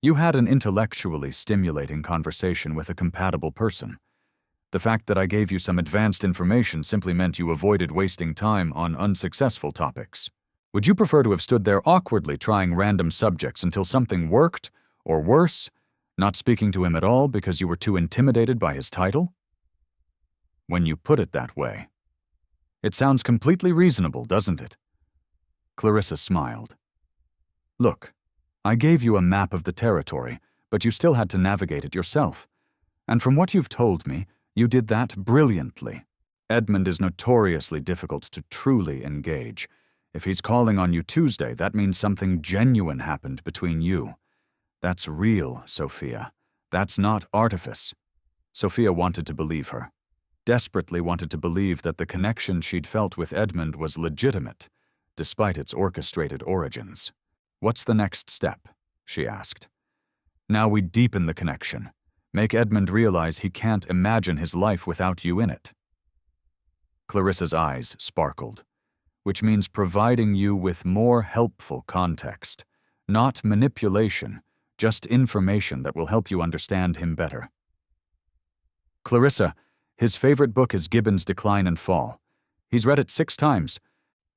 You had an intellectually stimulating conversation with a compatible person. The fact that I gave you some advanced information simply meant you avoided wasting time on unsuccessful topics. Would you prefer to have stood there awkwardly trying random subjects until something worked, or worse, not speaking to him at all because you were too intimidated by his title? When you put it that way, it sounds completely reasonable, doesn't it? Clarissa smiled. Look, I gave you a map of the territory, but you still had to navigate it yourself. And from what you've told me, you did that brilliantly. Edmund is notoriously difficult to truly engage. If he's calling on you Tuesday, that means something genuine happened between you. That's real, Sophia. That's not artifice. Sophia wanted to believe her. Desperately wanted to believe that the connection she'd felt with Edmund was legitimate, despite its orchestrated origins. What's the next step? She asked. Now we deepen the connection. Make Edmund realize he can't imagine his life without you in it. Clarissa's eyes sparkled, which means providing you with more helpful context, not manipulation, just information that will help you understand him better. Clarissa, his favorite book is Gibbon's Decline and Fall. He's read it 6 times,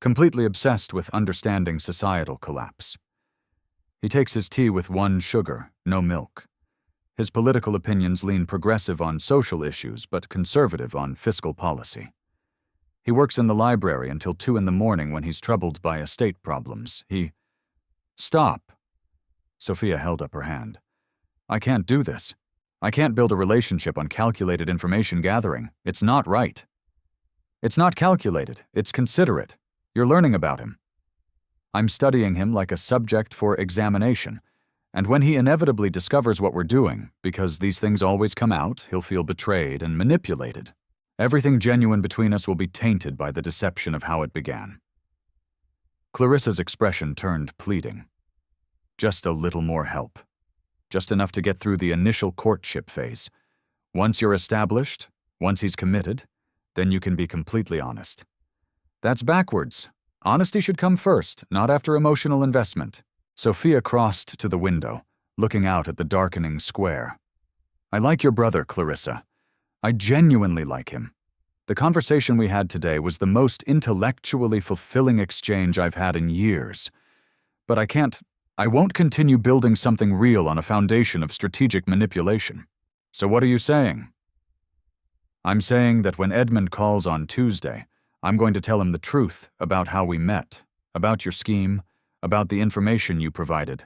completely obsessed with understanding societal collapse. He takes his tea with 1 sugar, no milk. His political opinions lean progressive on social issues but conservative on fiscal policy. He works in the library until 2 in the morning when he's troubled by estate problems. Stop! Sophia held up her hand. I can't do this. I can't build a relationship on calculated information gathering. It's not right. It's not calculated, it's considerate. You're learning about him. I'm studying him like a subject for examination, and when he inevitably discovers what we're doing, because these things always come out, he'll feel betrayed and manipulated. Everything genuine between us will be tainted by the deception of how it began. Clarissa's expression turned pleading. Just a little more help. Just enough to get through the initial courtship phase. Once you're established, once he's committed, then you can be completely honest. That's backwards. Honesty should come first, not after emotional investment. Sophia crossed to the window, looking out at the darkening square. I like your brother, Clarissa. I genuinely like him. The conversation we had today was the most intellectually fulfilling exchange I've had in years. But I won't continue building something real on a foundation of strategic manipulation. So what are you saying? I'm saying that when Edmund calls on Tuesday, I'm going to tell him the truth about how we met, about your scheme, about the information you provided.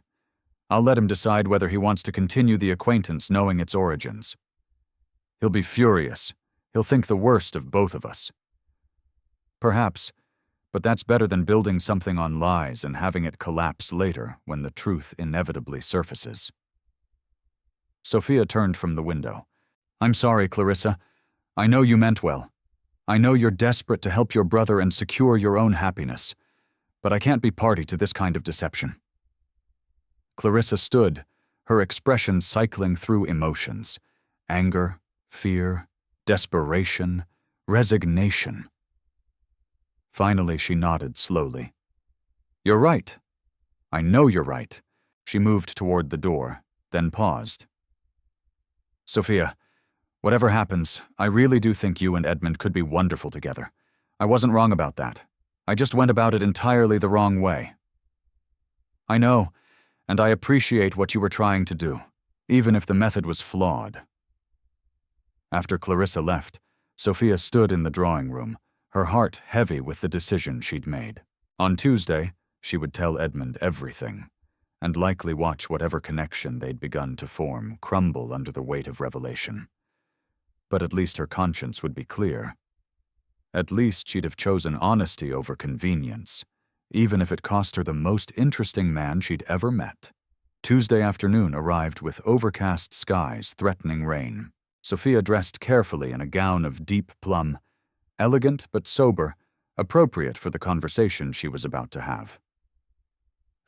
I'll let him decide whether he wants to continue the acquaintance knowing its origins. He'll be furious. He'll think the worst of both of us. Perhaps, but that's better than building something on lies and having it collapse later when the truth inevitably surfaces. Sophia turned from the window. I'm sorry, Clarissa. I know you meant well. I know you're desperate to help your brother and secure your own happiness, but I can't be party to this kind of deception. Clarissa stood, her expression cycling through emotions: anger, fear, desperation, resignation. Finally, she nodded slowly. You're right. I know you're right. She moved toward the door, then paused. Sophia, whatever happens, I really do think you and Edmund could be wonderful together. I wasn't wrong about that. I just went about it entirely the wrong way. I know, and I appreciate what you were trying to do, even if the method was flawed. After Clarissa left, Sophia stood in the drawing room, her heart heavy with the decision she'd made. On Tuesday, she would tell Edmund everything, and likely watch whatever connection they'd begun to form crumble under the weight of revelation. But at least her conscience would be clear. At least she'd have chosen honesty over convenience, even if it cost her the most interesting man she'd ever met. Tuesday afternoon arrived with overcast skies threatening rain. Sophia dressed carefully in a gown of deep plum, elegant but sober, appropriate for the conversation she was about to have.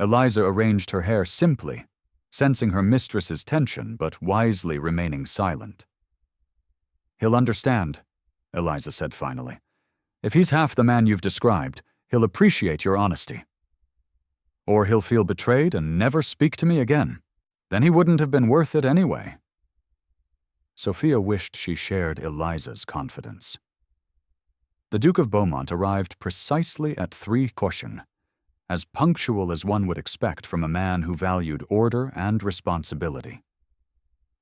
Eliza arranged her hair simply, sensing her mistress's tension but wisely remaining silent. He'll understand, Eliza said finally. If he's half the man you've described, he'll appreciate your honesty. Or he'll feel betrayed and never speak to me again. Then he wouldn't have been worth it anyway. Sophia wished she shared Eliza's confidence. The Duke of Beaumont arrived precisely at 3 caution, as punctual as one would expect from a man who valued order and responsibility.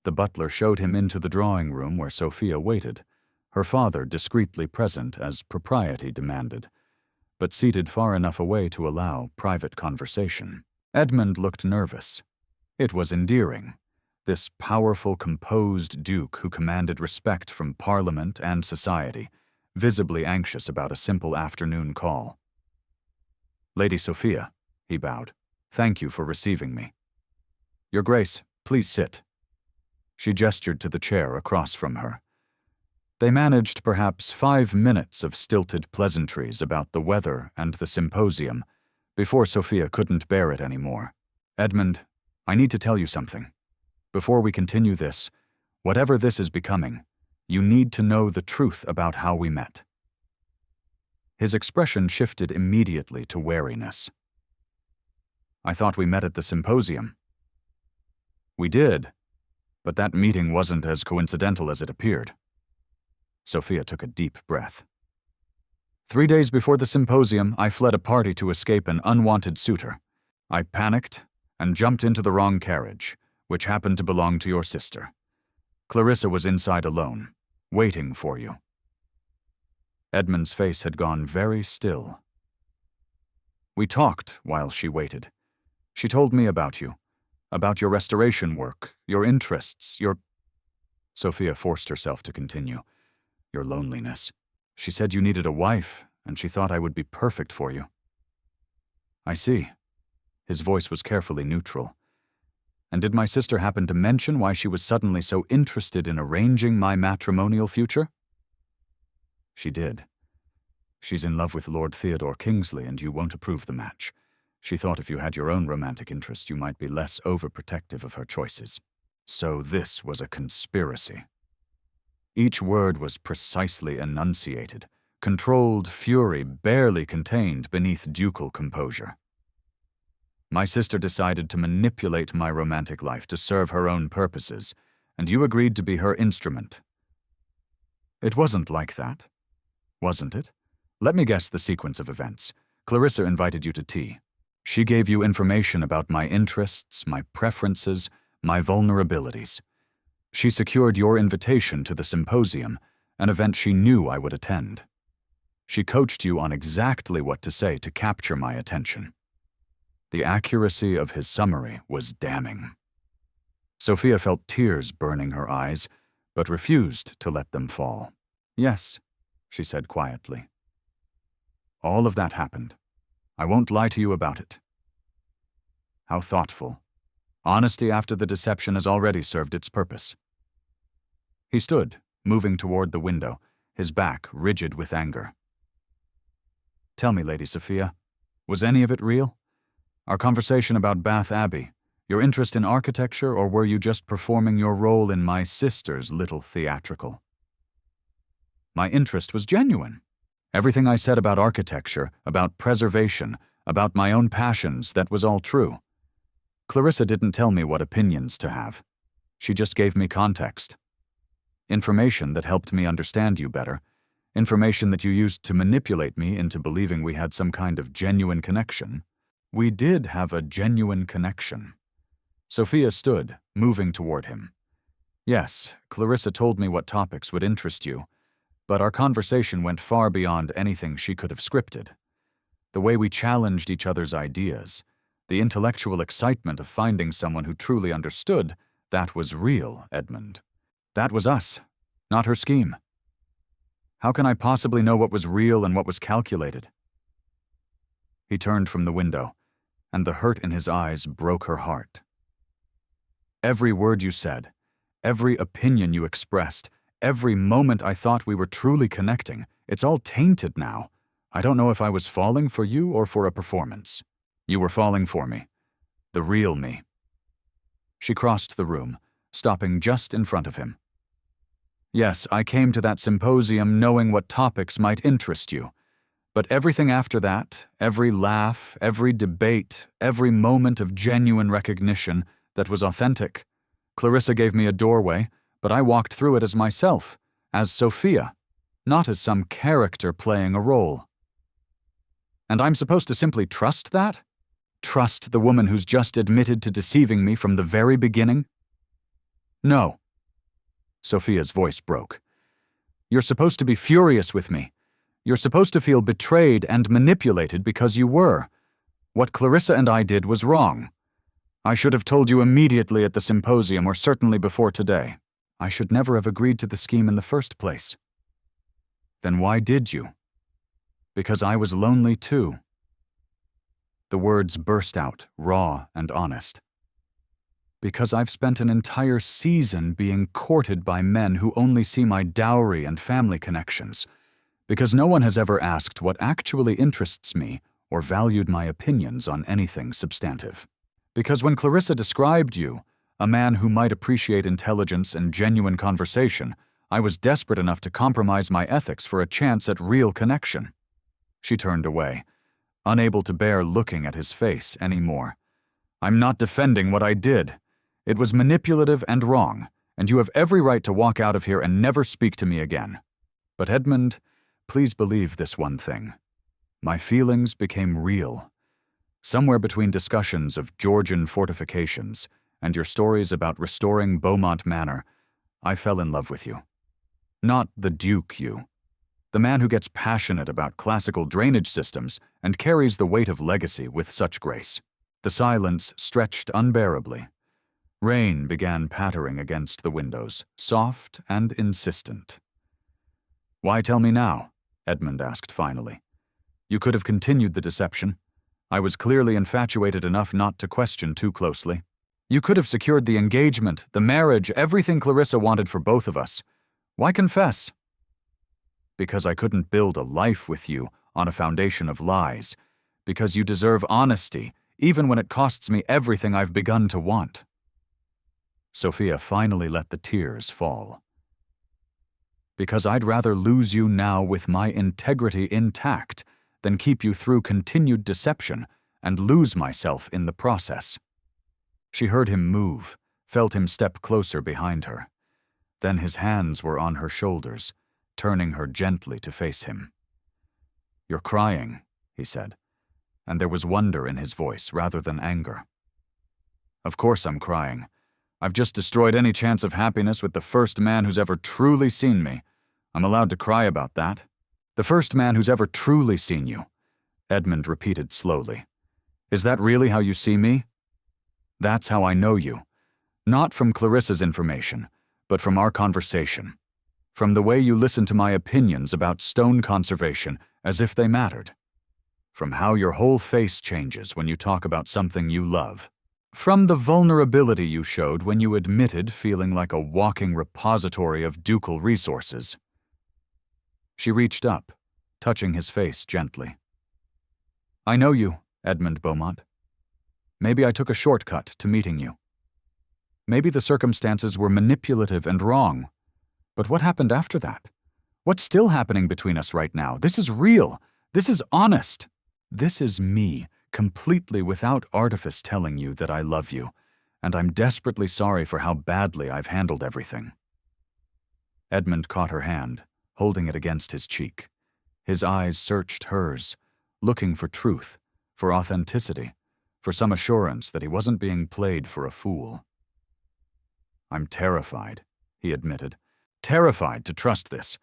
The butler showed him into the drawing room where Sophia waited, her father discreetly present as propriety demanded, but seated far enough away to allow private conversation. Edmund looked nervous. It was endearing. This powerful, composed duke who commanded respect from Parliament and society, visibly anxious about a simple afternoon call. Lady Sophia, he bowed, thank you for receiving me. Your Grace, please sit. She gestured to the chair across from her. They managed perhaps 5 minutes of stilted pleasantries about the weather and the symposium before Sophia couldn't bear it anymore. Edmund, I need to tell you something. Before we continue this, whatever this is becoming, you need to know the truth about how we met. His expression shifted immediately to wariness. I thought we met at the symposium. We did, but that meeting wasn't as coincidental as it appeared. Sophia took a deep breath. 3 days before the symposium, I fled a party to escape an unwanted suitor. I panicked and jumped into the wrong carriage, which happened to belong to your sister. Clarissa was inside alone, waiting for you. Edmund's face had gone very still. We talked while she waited. She told me about you, about your restoration work, your interests, your... Sophia forced herself to continue. Your loneliness. She said you needed a wife, and she thought I would be perfect for you. I see. His voice was carefully neutral. And did my sister happen to mention why she was suddenly so interested in arranging my matrimonial future? She did. She's in love with Lord Theodore Kingsley, and you won't approve the match. She thought if you had your own romantic interest, you might be less overprotective of her choices. So this was a conspiracy. Each word was precisely enunciated, controlled fury barely contained beneath ducal composure. My sister decided to manipulate my romantic life to serve her own purposes, and you agreed to be her instrument. It wasn't like that, wasn't it? Let me guess the sequence of events. Clarissa invited you to tea. She gave you information about my interests, my preferences, my vulnerabilities. She secured your invitation to the symposium, an event she knew I would attend. She coached you on exactly what to say to capture my attention. The accuracy of his summary was damning. Sophia felt tears burning her eyes, but refused to let them fall. Yes, she said quietly. All of that happened. I won't lie to you about it. How thoughtful. Honesty after the deception has already served its purpose. He stood, moving toward the window, his back rigid with anger. Tell me, Lady Sophia, was any of it real? Our conversation about Bath Abbey, your interest in architecture, or were you just performing your role in my sister's little theatrical? My interest was genuine. Everything I said about architecture, about preservation, about my own passions, that was all true. Clarissa didn't tell me what opinions to have. She just gave me context. Information that helped me understand you better. Information that you used to manipulate me into believing we had some kind of genuine connection. We did have a genuine connection. Sophia stood, moving toward him. Yes, Clarissa told me what topics would interest you, but our conversation went far beyond anything she could have scripted. The way we challenged each other's ideas, the intellectual excitement of finding someone who truly understood, that was real, Edmund. That was us, not her scheme. How can I possibly know what was real and what was calculated? He turned from the window, and the hurt in his eyes broke her heart. Every word you said, every opinion you expressed, every moment I thought we were truly connecting, it's all tainted now. I don't know if I was falling for you or for a performance. You were falling for me. The real me. She crossed the room, stopping just in front of him. Yes, I came to that symposium knowing what topics might interest you. But everything after that, every laugh, every debate, every moment of genuine recognition that was authentic. Clarissa gave me a doorway, but I walked through it as myself, as Sophia, not as some character playing a role. And I'm supposed to simply trust that? Trust the woman who's just admitted to deceiving me from the very beginning? No. Sophia's voice broke. You're supposed to be furious with me. You're supposed to feel betrayed and manipulated because you were. What Clarissa and I did was wrong. I should have told you immediately at the symposium, or certainly before today. I should never have agreed to the scheme in the first place. Then why did you? Because I was lonely too. The words burst out, raw and honest. Because I've spent an entire season being courted by men who only see my dowry and family connections. Because no one has ever asked what actually interests me or valued my opinions on anything substantive. Because when Clarissa described you, a man who might appreciate intelligence and genuine conversation, I was desperate enough to compromise my ethics for a chance at real connection. She turned away, unable to bear looking at his face anymore. I'm not defending what I did. It was manipulative and wrong, and you have every right to walk out of here and never speak to me again. But Edmund, please believe this one thing. My feelings became real. Somewhere between discussions of Georgian fortifications and your stories about restoring Beaumont Manor, I fell in love with you. Not the Duke you. The man who gets passionate about classical drainage systems and carries the weight of legacy with such grace. The silence stretched unbearably. Rain began pattering against the windows, soft and insistent. "Why tell me now?" Edmund asked finally. "You could have continued the deception. I was clearly infatuated enough not to question too closely. You could have secured the engagement, the marriage, everything Clarissa wanted for both of us. Why confess?" "Because I couldn't build a life with you on a foundation of lies. Because you deserve honesty, even when it costs me everything I've begun to want." Sophia finally let the tears fall. "Because I'd rather lose you now with my integrity intact than keep you through continued deception and lose myself in the process." She heard him move, felt him step closer behind her. Then his hands were on her shoulders, turning her gently to face him. "You're crying," he said, and there was wonder in his voice rather than anger. "Of course I'm crying. I've just destroyed any chance of happiness with the first man who's ever truly seen me. I'm allowed to cry about that. The first man who's ever truly seen you," Edmund repeated slowly. "Is that really how you see me? That's how I know you. Not from Clarissa's information, but from our conversation. From the way you listen to my opinions about stone conservation as if they mattered. From how your whole face changes when you talk about something you love. From the vulnerability you showed when you admitted feeling like a walking repository of ducal resources." She reached up, touching his face gently. "I know you, Edmund Beaumont. Maybe I took a shortcut to meeting you. Maybe the circumstances were manipulative and wrong. But what happened after that? What's still happening between us right now? This is real. This is honest. This is me, completely without artifice telling you that I love you, and I'm desperately sorry for how badly I've handled everything." Edmund caught her hand, holding it against his cheek. His eyes searched hers, looking for truth, for authenticity, for some assurance that he wasn't being played for a fool. "I'm terrified," he admitted. "Terrified to trust this.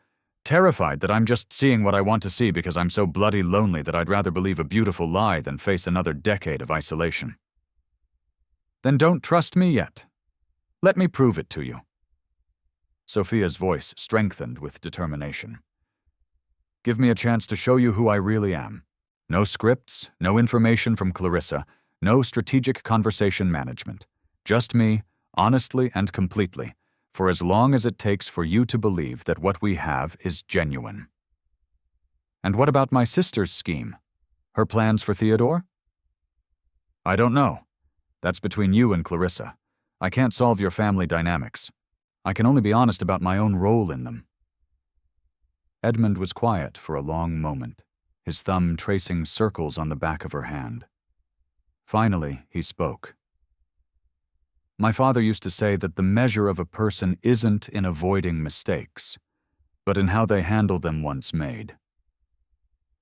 Terrified that I'm just seeing what I want to see because I'm so bloody lonely that I'd rather believe a beautiful lie than face another decade of isolation." "Then don't trust me yet. Let me prove it to you." Sophia's voice strengthened with determination. "Give me a chance to show you who I really am. No scripts, no information from Clarissa, no strategic conversation management. Just me, honestly and completely, for as long as it takes for you to believe that what we have is genuine." "And what about my sister's scheme? Her plans for Theodore?" "I don't know. That's between you and Clarissa. I can't solve your family dynamics. I can only be honest about my own role in them." Edmund was quiet for a long moment, his thumb tracing circles on the back of her hand. Finally, he spoke. "My father used to say that the measure of a person isn't in avoiding mistakes, but in how they handle them once made.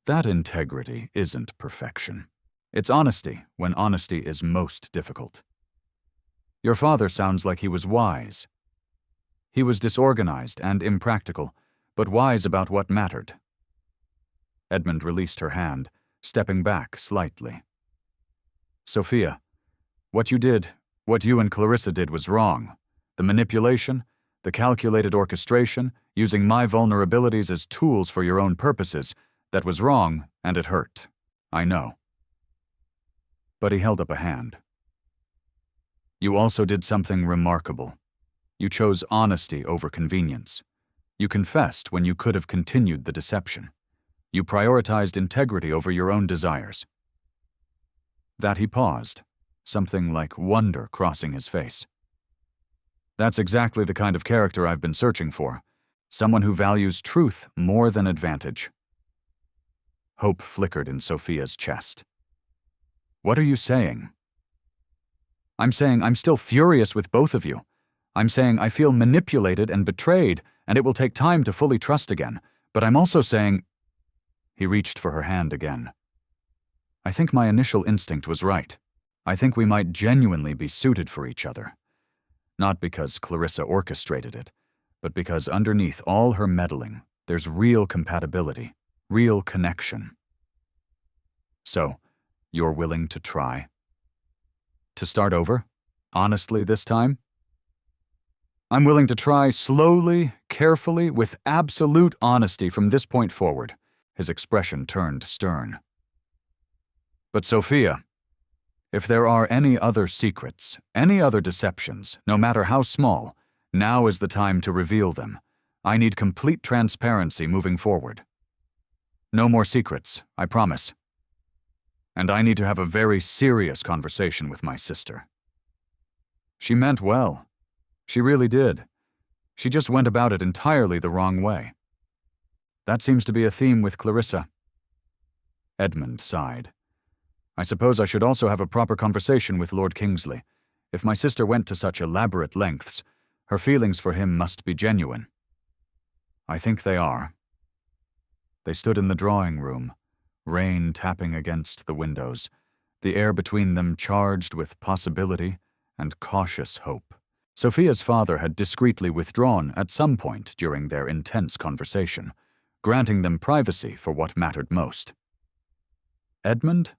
That integrity isn't perfection. It's honesty when honesty is most difficult. Your father sounds like he was wise. He was disorganized and impractical, but wise about what mattered." Edmund released her hand, stepping back slightly. "Sophia, what you and Clarissa did was wrong. The manipulation, the calculated orchestration, using my vulnerabilities as tools for your own purposes, that was wrong, and it hurt. I know." But he held up a hand. "You also did something remarkable. You chose honesty over convenience. You confessed when you could have continued the deception. You prioritized integrity over your own desires." That he paused, something like wonder crossing his face. "That's exactly the kind of character I've been searching for. Someone who values truth more than advantage." Hope flickered in Sophia's chest. "What are you saying?" "I'm saying I'm still furious with both of you. I'm saying I feel manipulated and betrayed, and it will take time to fully trust again. But I'm also saying—" He reached for her hand again. "I think my initial instinct was right. I think we might genuinely be suited for each other. Not because Clarissa orchestrated it, but because underneath all her meddling, there's real compatibility, real connection. So, you're willing to try? To start over? Honestly this time? I'm willing to try slowly, carefully, with absolute honesty from this point forward. His expression turned stern. But Sophia, if there are any other secrets, any other deceptions, no matter how small, now is the time to reveal them. I need complete transparency moving forward. No more secrets, I promise. And I need to have a very serious conversation with my sister. She meant well. She really did. She just went about it entirely the wrong way. That seems to be a theme with Clarissa. Edmund sighed. I suppose I should also have a proper conversation with Lord Kingsley. If my sister went to such elaborate lengths, her feelings for him must be genuine. I think they are. They stood in the drawing room, rain tapping against the windows, the air between them charged with possibility and cautious hope. Sophia's father had discreetly withdrawn at some point during their intense conversation, granting them privacy for what mattered most. Edmund,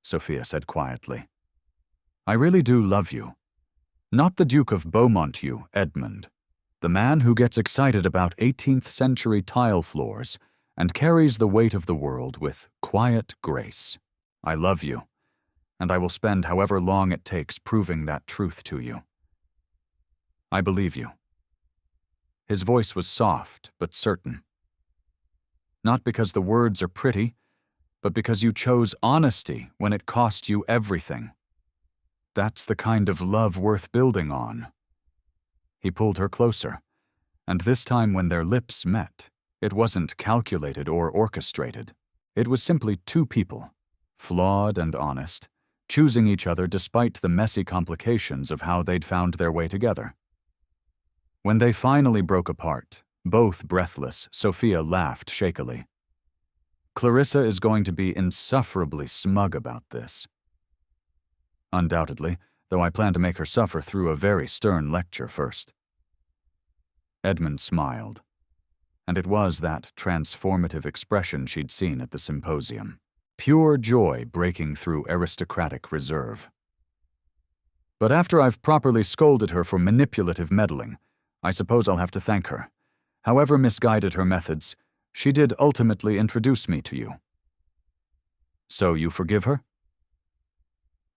Sophia said quietly, I really do love you. Not the Duke of Beaumont you, Edmund. The man who gets excited about 18th century tile floors and carries the weight of the world with quiet grace. I love you, and I will spend however long it takes proving that truth to you. I believe you. His voice was soft but certain. Not because the words are pretty, but because you chose honesty when it cost you everything. That's the kind of love worth building on. He pulled her closer, and this time when their lips met, it wasn't calculated or orchestrated. It was simply two people, flawed and honest, choosing each other despite the messy complications of how they'd found their way together. When they finally broke apart, both breathless, Sophia laughed shakily. Clarissa is going to be insufferably smug about this. Undoubtedly, though I plan to make her suffer through a very stern lecture first. Edmund smiled, and it was that transformative expression she'd seen at the symposium. Pure joy breaking through aristocratic reserve. But after I've properly scolded her for manipulative meddling, I suppose I'll have to thank her. However misguided her methods, she did ultimately introduce me to you. So you forgive her?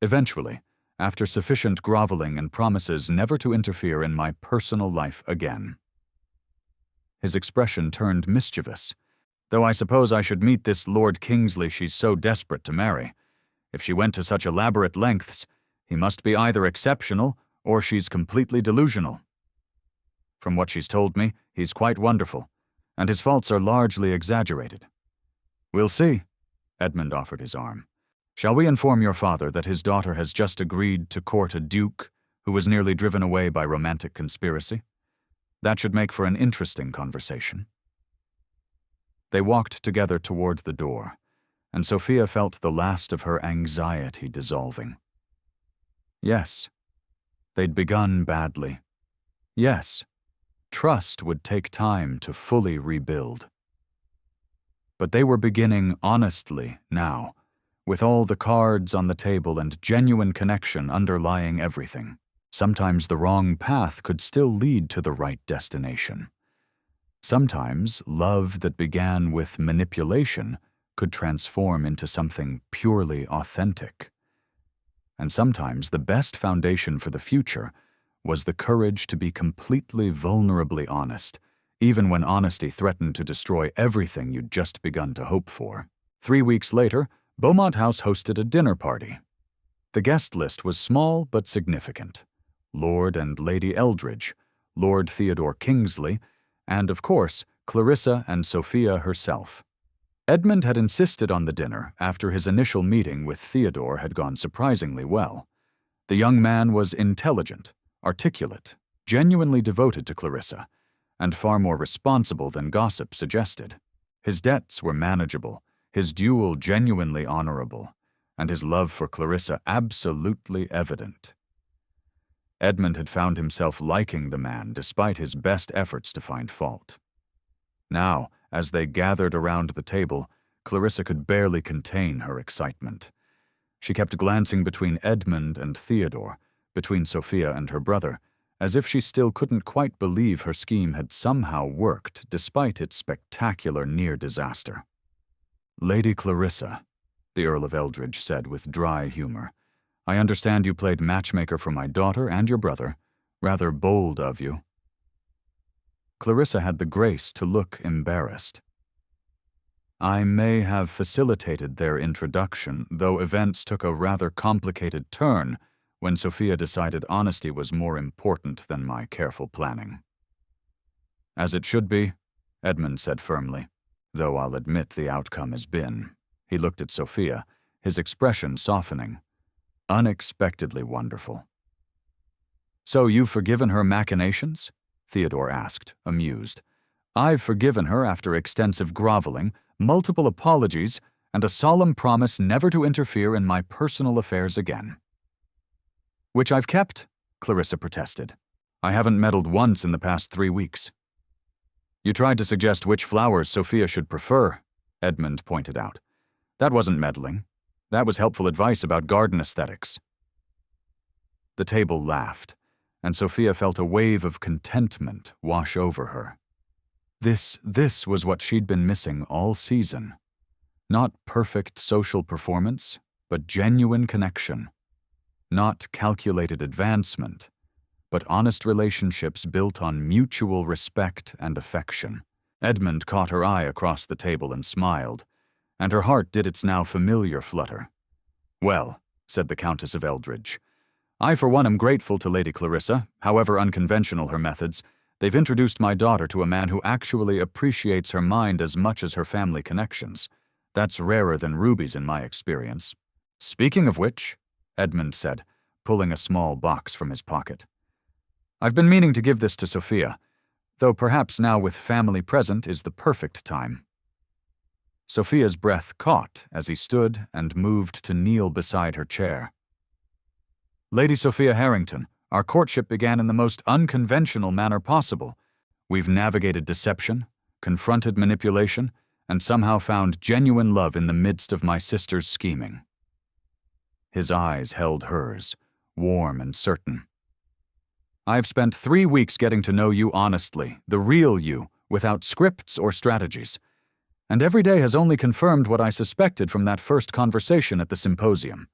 Eventually, after sufficient groveling and promises never to interfere in my personal life again. His expression turned mischievous. Though I suppose I should meet this Lord Kingsley she's so desperate to marry. If she went to such elaborate lengths, he must be either exceptional or she's completely delusional. From what she's told me, he's quite wonderful, and his faults are largely exaggerated. We'll see. Edmund offered his arm. Shall we inform your father that his daughter has just agreed to court a duke who was nearly driven away by romantic conspiracy? That should make for an interesting conversation. They walked together toward the door, and Sophia felt the last of her anxiety dissolving. Yes, they'd begun badly. Yes, trust would take time to fully rebuild. But they were beginning honestly now, with all the cards on the table and genuine connection underlying everything. Sometimes the wrong path could still lead to the right destination. Sometimes love that began with manipulation could transform into something purely authentic. And sometimes the best foundation for the future was the courage to be completely vulnerably honest, even when honesty threatened to destroy everything you'd just begun to hope for. 3 weeks later, Beaumont House hosted a dinner party. The guest list was small but significant. Lord and Lady Eldridge, Lord Theodore Kingsley, and, of course, Clarissa and Sophia herself. Edmund had insisted on the dinner after his initial meeting with Theodore had gone surprisingly well. The young man was intelligent, articulate, genuinely devoted to Clarissa, and far more responsible than gossip suggested. His debts were manageable, his duel genuinely honorable, and his love for Clarissa absolutely evident. Edmund had found himself liking the man despite his best efforts to find fault. Now, as they gathered around the table, Clarissa could barely contain her excitement. She kept glancing between Edmund and Theodore, between Sophia and her brother, as if she still couldn't quite believe her scheme had somehow worked despite its spectacular near-disaster. "Lady Clarissa," the Earl of Eldridge said with dry humor, "I understand you played matchmaker for my daughter and your brother. Rather bold of you." Clarissa had the grace to look embarrassed. "I may have facilitated their introduction, though events took a rather complicated turn when Sophia decided honesty was more important than my careful planning." "As it should be," Edmund said firmly, "though I'll admit the outcome has been." He looked at Sophia, his expression softening. "Unexpectedly wonderful." "So you've forgiven her machinations?" Theodore asked, amused. "I've forgiven her after extensive groveling, multiple apologies, and a solemn promise never to interfere in my personal affairs again." "Which I've kept," Clarissa protested. "I haven't meddled once in the past 3 weeks." "You tried to suggest which flowers Sophia should prefer," Edmund pointed out. "That wasn't meddling. That was helpful advice about garden aesthetics." The table laughed, and Sophia felt a wave of contentment wash over her. This was what she'd been missing all season. Not perfect social performance, but genuine connection. Not calculated advancement, but honest relationships built on mutual respect and affection. Edmund caught her eye across the table and smiled, and her heart did its now familiar flutter. "Well," said the Countess of Eldridge, "I for one am grateful to Lady Clarissa, however unconventional her methods. They've introduced my daughter to a man who actually appreciates her mind as much as her family connections. That's rarer than rubies in my experience." "Speaking of which," Edmund said, pulling a small box from his pocket, "I've been meaning to give this to Sophia, though perhaps now with family present is the perfect time." Sophia's breath caught as he stood and moved to kneel beside her chair. "Lady Sophia Harrington, our courtship began in the most unconventional manner possible. We've navigated deception, confronted manipulation, and somehow found genuine love in the midst of my sister's scheming." His eyes held hers, warm and certain. "I've spent 3 weeks getting to know you honestly, the real you, without scripts or strategies. And every day has only confirmed what I suspected from that first conversation at the symposium.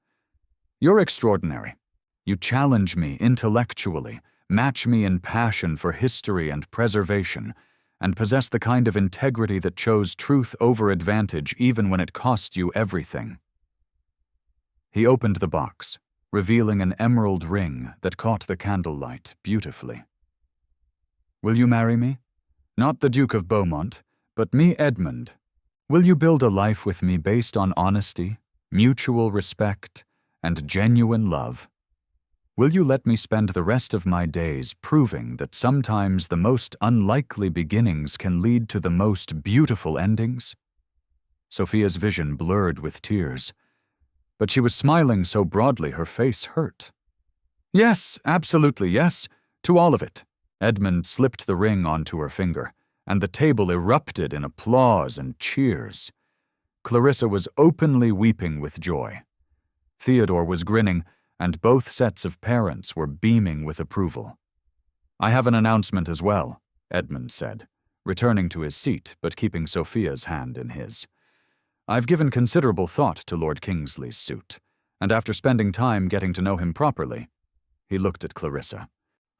You're extraordinary. You challenge me intellectually, match me in passion for history and preservation, and possess the kind of integrity that chose truth over advantage even when it cost you everything." He opened the box, revealing an emerald ring that caught the candlelight beautifully. "Will you marry me? Not the Duke of Beaumont, but me, Edmund. Will you build a life with me based on honesty, mutual respect, and genuine love? Will you let me spend the rest of my days proving that sometimes the most unlikely beginnings can lead to the most beautiful endings?" Sophia's vision blurred with tears, but she was smiling so broadly her face hurt. "Yes, absolutely yes, to all of it." Edmund slipped the ring onto her finger, and the table erupted in applause and cheers. Clarissa was openly weeping with joy. Theodore was grinning, and both sets of parents were beaming with approval. "I have an announcement as well," Edmund said, returning to his seat but keeping Sophia's hand in his. "I've given considerable thought to Lord Kingsley's suit, and after spending time getting to know him properly," he looked at Clarissa,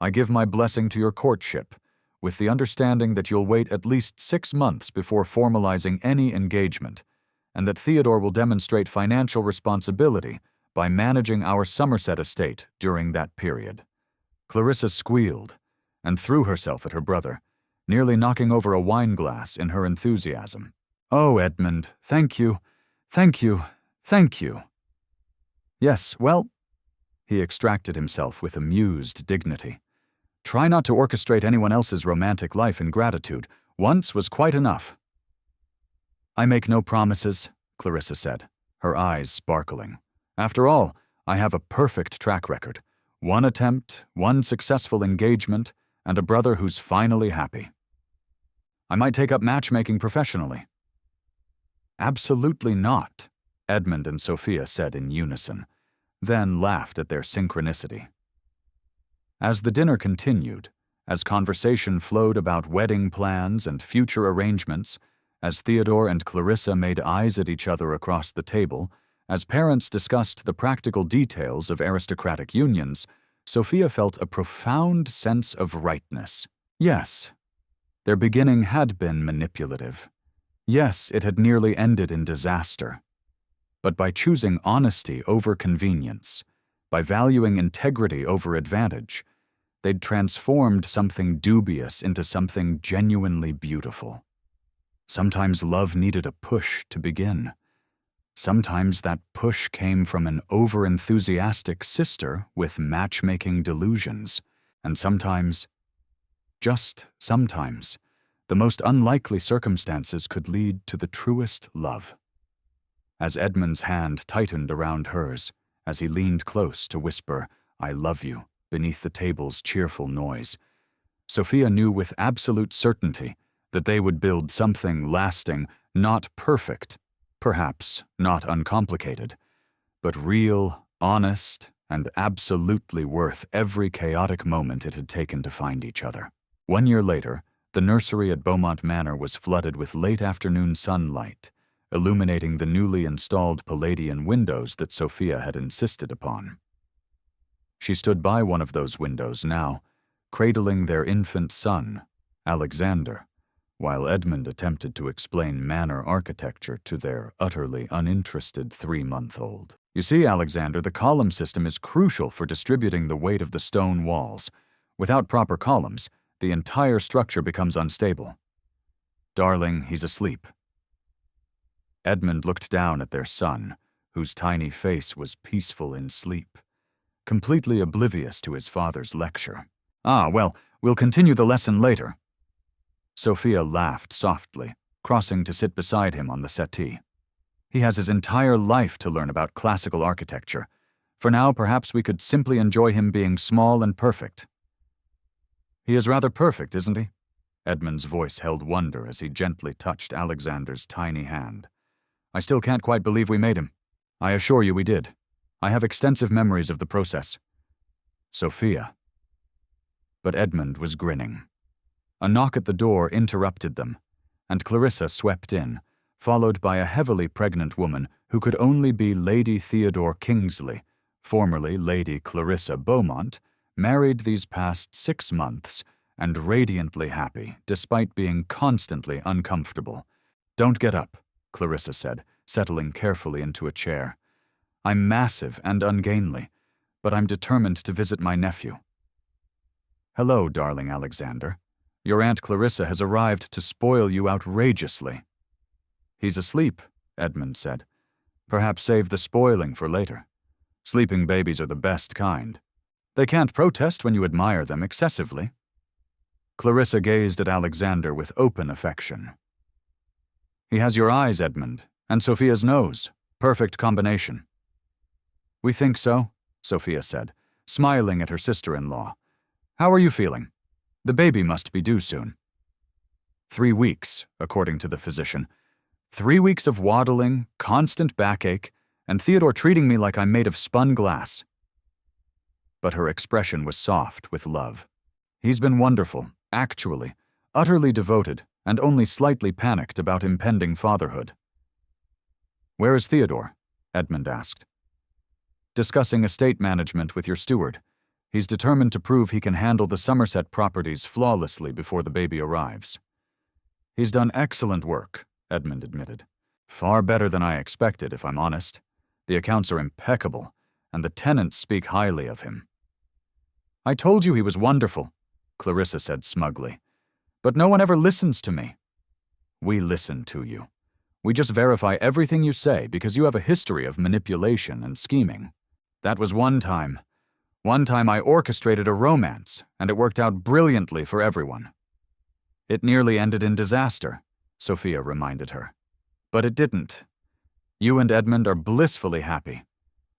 "I give my blessing to your courtship, with the understanding that you'll wait at least 6 months before formalizing any engagement, and that Theodore will demonstrate financial responsibility by managing our Somerset estate during that period." Clarissa squealed and threw herself at her brother, nearly knocking over a wineglass in her enthusiasm. "Oh, Edmund, thank you, thank you, thank you." "Yes, well," he extracted himself with amused dignity. "Try not to orchestrate anyone else's romantic life in gratitude. Once was quite enough." "I make no promises," Clarissa said, her eyes sparkling. "After all, I have a perfect track record. 1 attempt, 1 successful engagement, and a brother who's finally happy. I might take up matchmaking professionally." "Absolutely not," Edmund and Sophia said in unison, then laughed at their synchronicity. As the dinner continued, as conversation flowed about wedding plans and future arrangements, as Theodore and Clarissa made eyes at each other across the table, as parents discussed the practical details of aristocratic unions, Sophia felt a profound sense of rightness. Yes, their beginning had been manipulative. Yes, it had nearly ended in disaster. But by choosing honesty over convenience, by valuing integrity over advantage, they'd transformed something dubious into something genuinely beautiful. Sometimes love needed a push to begin. Sometimes that push came from an over-enthusiastic sister with matchmaking delusions, and sometimes, just sometimes, the most unlikely circumstances could lead to the truest love. As Edmund's hand tightened around hers, as he leaned close to whisper, "I love you," beneath the table's cheerful noise, Sophia knew with absolute certainty that they would build something lasting, not perfect, perhaps not uncomplicated, but real, honest, and absolutely worth every chaotic moment it had taken to find each other. 1 year later, the nursery at Beaumont Manor was flooded with late-afternoon sunlight, illuminating the newly installed Palladian windows that Sophia had insisted upon. She stood by one of those windows now, cradling their infant son, Alexander, while Edmund attempted to explain manor architecture to their utterly uninterested 3-month-old. "You see, Alexander, the column system is crucial for distributing the weight of the stone walls. Without proper columns, the entire structure becomes unstable. Darling, he's asleep." Edmund looked down at their son, whose tiny face was peaceful in sleep, completely oblivious to his father's lecture. "Ah, well, we'll continue the lesson later." Sophia laughed softly, crossing to sit beside him on the settee. "He has his entire life to learn about classical architecture. For now, perhaps we could simply enjoy him being small and perfect." "He is rather perfect, isn't he?" Edmund's voice held wonder as he gently touched Alexander's tiny hand. "I still can't quite believe we made him." "I assure you we did. I have extensive memories of the process." "Sophia." But Edmund was grinning. A knock at the door interrupted them, and Clarissa swept in, followed by a heavily pregnant woman who could only be Lady Theodore Kingsley, formerly Lady Clarissa Beaumont, married these past 6 months, and radiantly happy, despite being constantly uncomfortable. "Don't get up," Clarissa said, settling carefully into a chair. "I'm massive and ungainly, but I'm determined to visit my nephew." "Hello, darling Alexander. Your Aunt Clarissa has arrived to spoil you outrageously." "He's asleep," Edmund said. "Perhaps save the spoiling for later. Sleeping babies are the best kind. They can't protest when you admire them excessively." Clarissa gazed at Alexander with open affection. "He has your eyes, Edmund, and Sophia's nose. Perfect combination." "We think so," Sophia said, smiling at her sister-in-law. "How are you feeling? The baby must be due soon." 3 weeks, according to the physician. 3 weeks of waddling, constant backache, and Theodore treating me like I'm made of spun glass. But her expression was soft with love. "He's been wonderful, actually, utterly devoted, and only slightly panicked about impending fatherhood." "Where is Theodore?" Edmund asked. "Discussing estate management with your steward. He's determined to prove he can handle the Somerset properties flawlessly before the baby arrives." "He's done excellent work," Edmund admitted. "Far better than I expected, if I'm honest. The accounts are impeccable, and the tenants speak highly of him." "I told you he was wonderful," Clarissa said smugly. "But no one ever listens to me." "We listen to you. We just verify everything you say because you have a history of manipulation and scheming. That was one time. One time I orchestrated a romance, and it worked out brilliantly for everyone." "It nearly ended in disaster," Sophia reminded her. "But it didn't. You and Edmund are blissfully happy.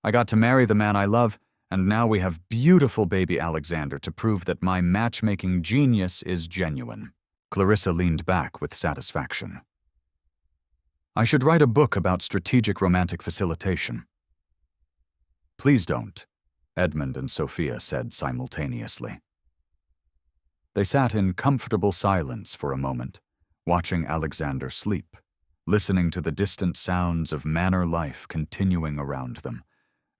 I got to marry the man I love, and now we have beautiful baby Alexander to prove that my matchmaking genius is genuine." Clarissa leaned back with satisfaction. "I should write a book about strategic romantic facilitation." "Please don't," Edmund and Sophia said simultaneously. They sat in comfortable silence for a moment, watching Alexander sleep, listening to the distant sounds of manor life continuing around them.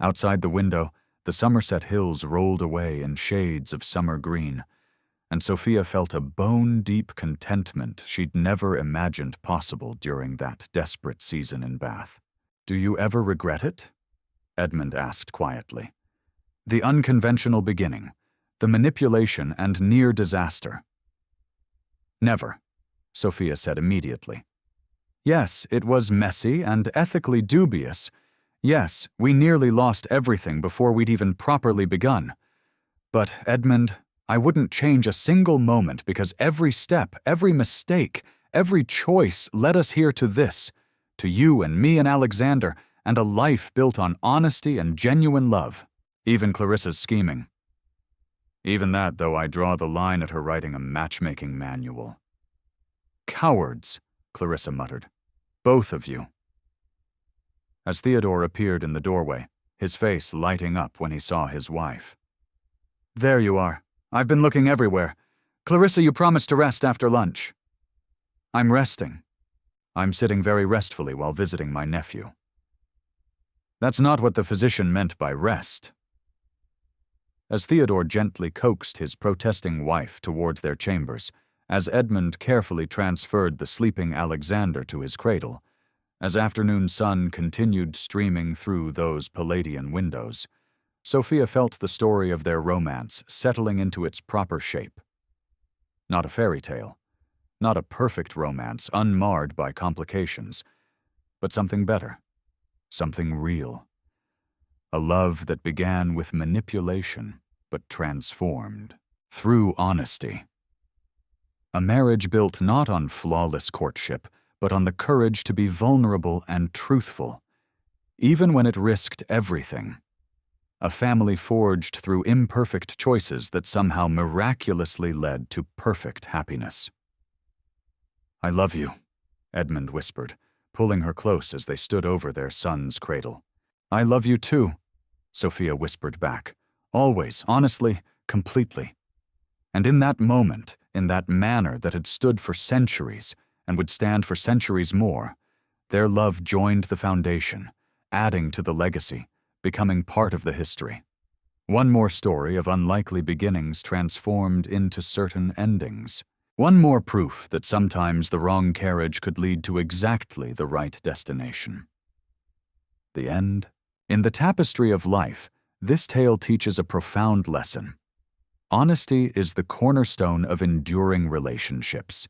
Outside the window, the Somerset hills rolled away in shades of summer green, and Sophia felt a bone-deep contentment she'd never imagined possible during that desperate season in Bath. "Do you ever regret it?" Edmund asked quietly. "The unconventional beginning, the manipulation and near disaster." "Never," Sophia said immediately. "Yes, it was messy and ethically dubious. Yes, we nearly lost everything before we'd even properly begun. But, Edmund, I wouldn't change a single moment because every step, every mistake, every choice led us here to this, to you and me and Alexander, and a life built on honesty and genuine love. Even Clarissa's scheming. Even that, though, I draw the line at her writing a matchmaking manual." "Cowards," Clarissa muttered. "Both of you." As Theodore appeared in the doorway, his face lighting up when he saw his wife. "There you are. I've been looking everywhere. Clarissa, you promised to rest after lunch." "I'm resting. I'm sitting very restfully while visiting my nephew." "That's not what the physician meant by rest." As Theodore gently coaxed his protesting wife toward their chambers, as Edmund carefully transferred the sleeping Alexander to his cradle, as afternoon sun continued streaming through those Palladian windows, Sophia felt the story of their romance settling into its proper shape. Not a fairy tale, not a perfect romance unmarred by complications, but something better, something real. A love that began with manipulation, but transformed through honesty. A marriage built not on flawless courtship, but on the courage to be vulnerable and truthful, even when it risked everything. A family forged through imperfect choices that somehow miraculously led to perfect happiness. "I love you," Edmund whispered, pulling her close as they stood over their son's cradle. "I love you too," Sophia whispered back. "Always, honestly, completely." And in that moment, in that manner that had stood for centuries, and would stand for centuries more, their love joined the foundation, adding to the legacy, becoming part of the history. One more story of unlikely beginnings transformed into certain endings. One more proof that sometimes the wrong carriage could lead to exactly the right destination. The end? In the tapestry of life, this tale teaches a profound lesson. Honesty is the cornerstone of enduring relationships.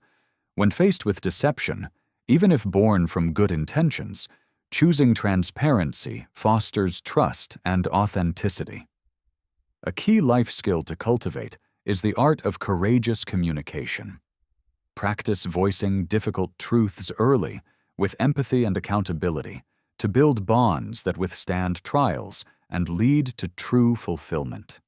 When faced with deception, even if born from good intentions, choosing transparency fosters trust and authenticity. A key life skill to cultivate is the art of courageous communication. Practice voicing difficult truths early, with empathy and accountability, to build bonds that withstand trials and lead to true fulfillment.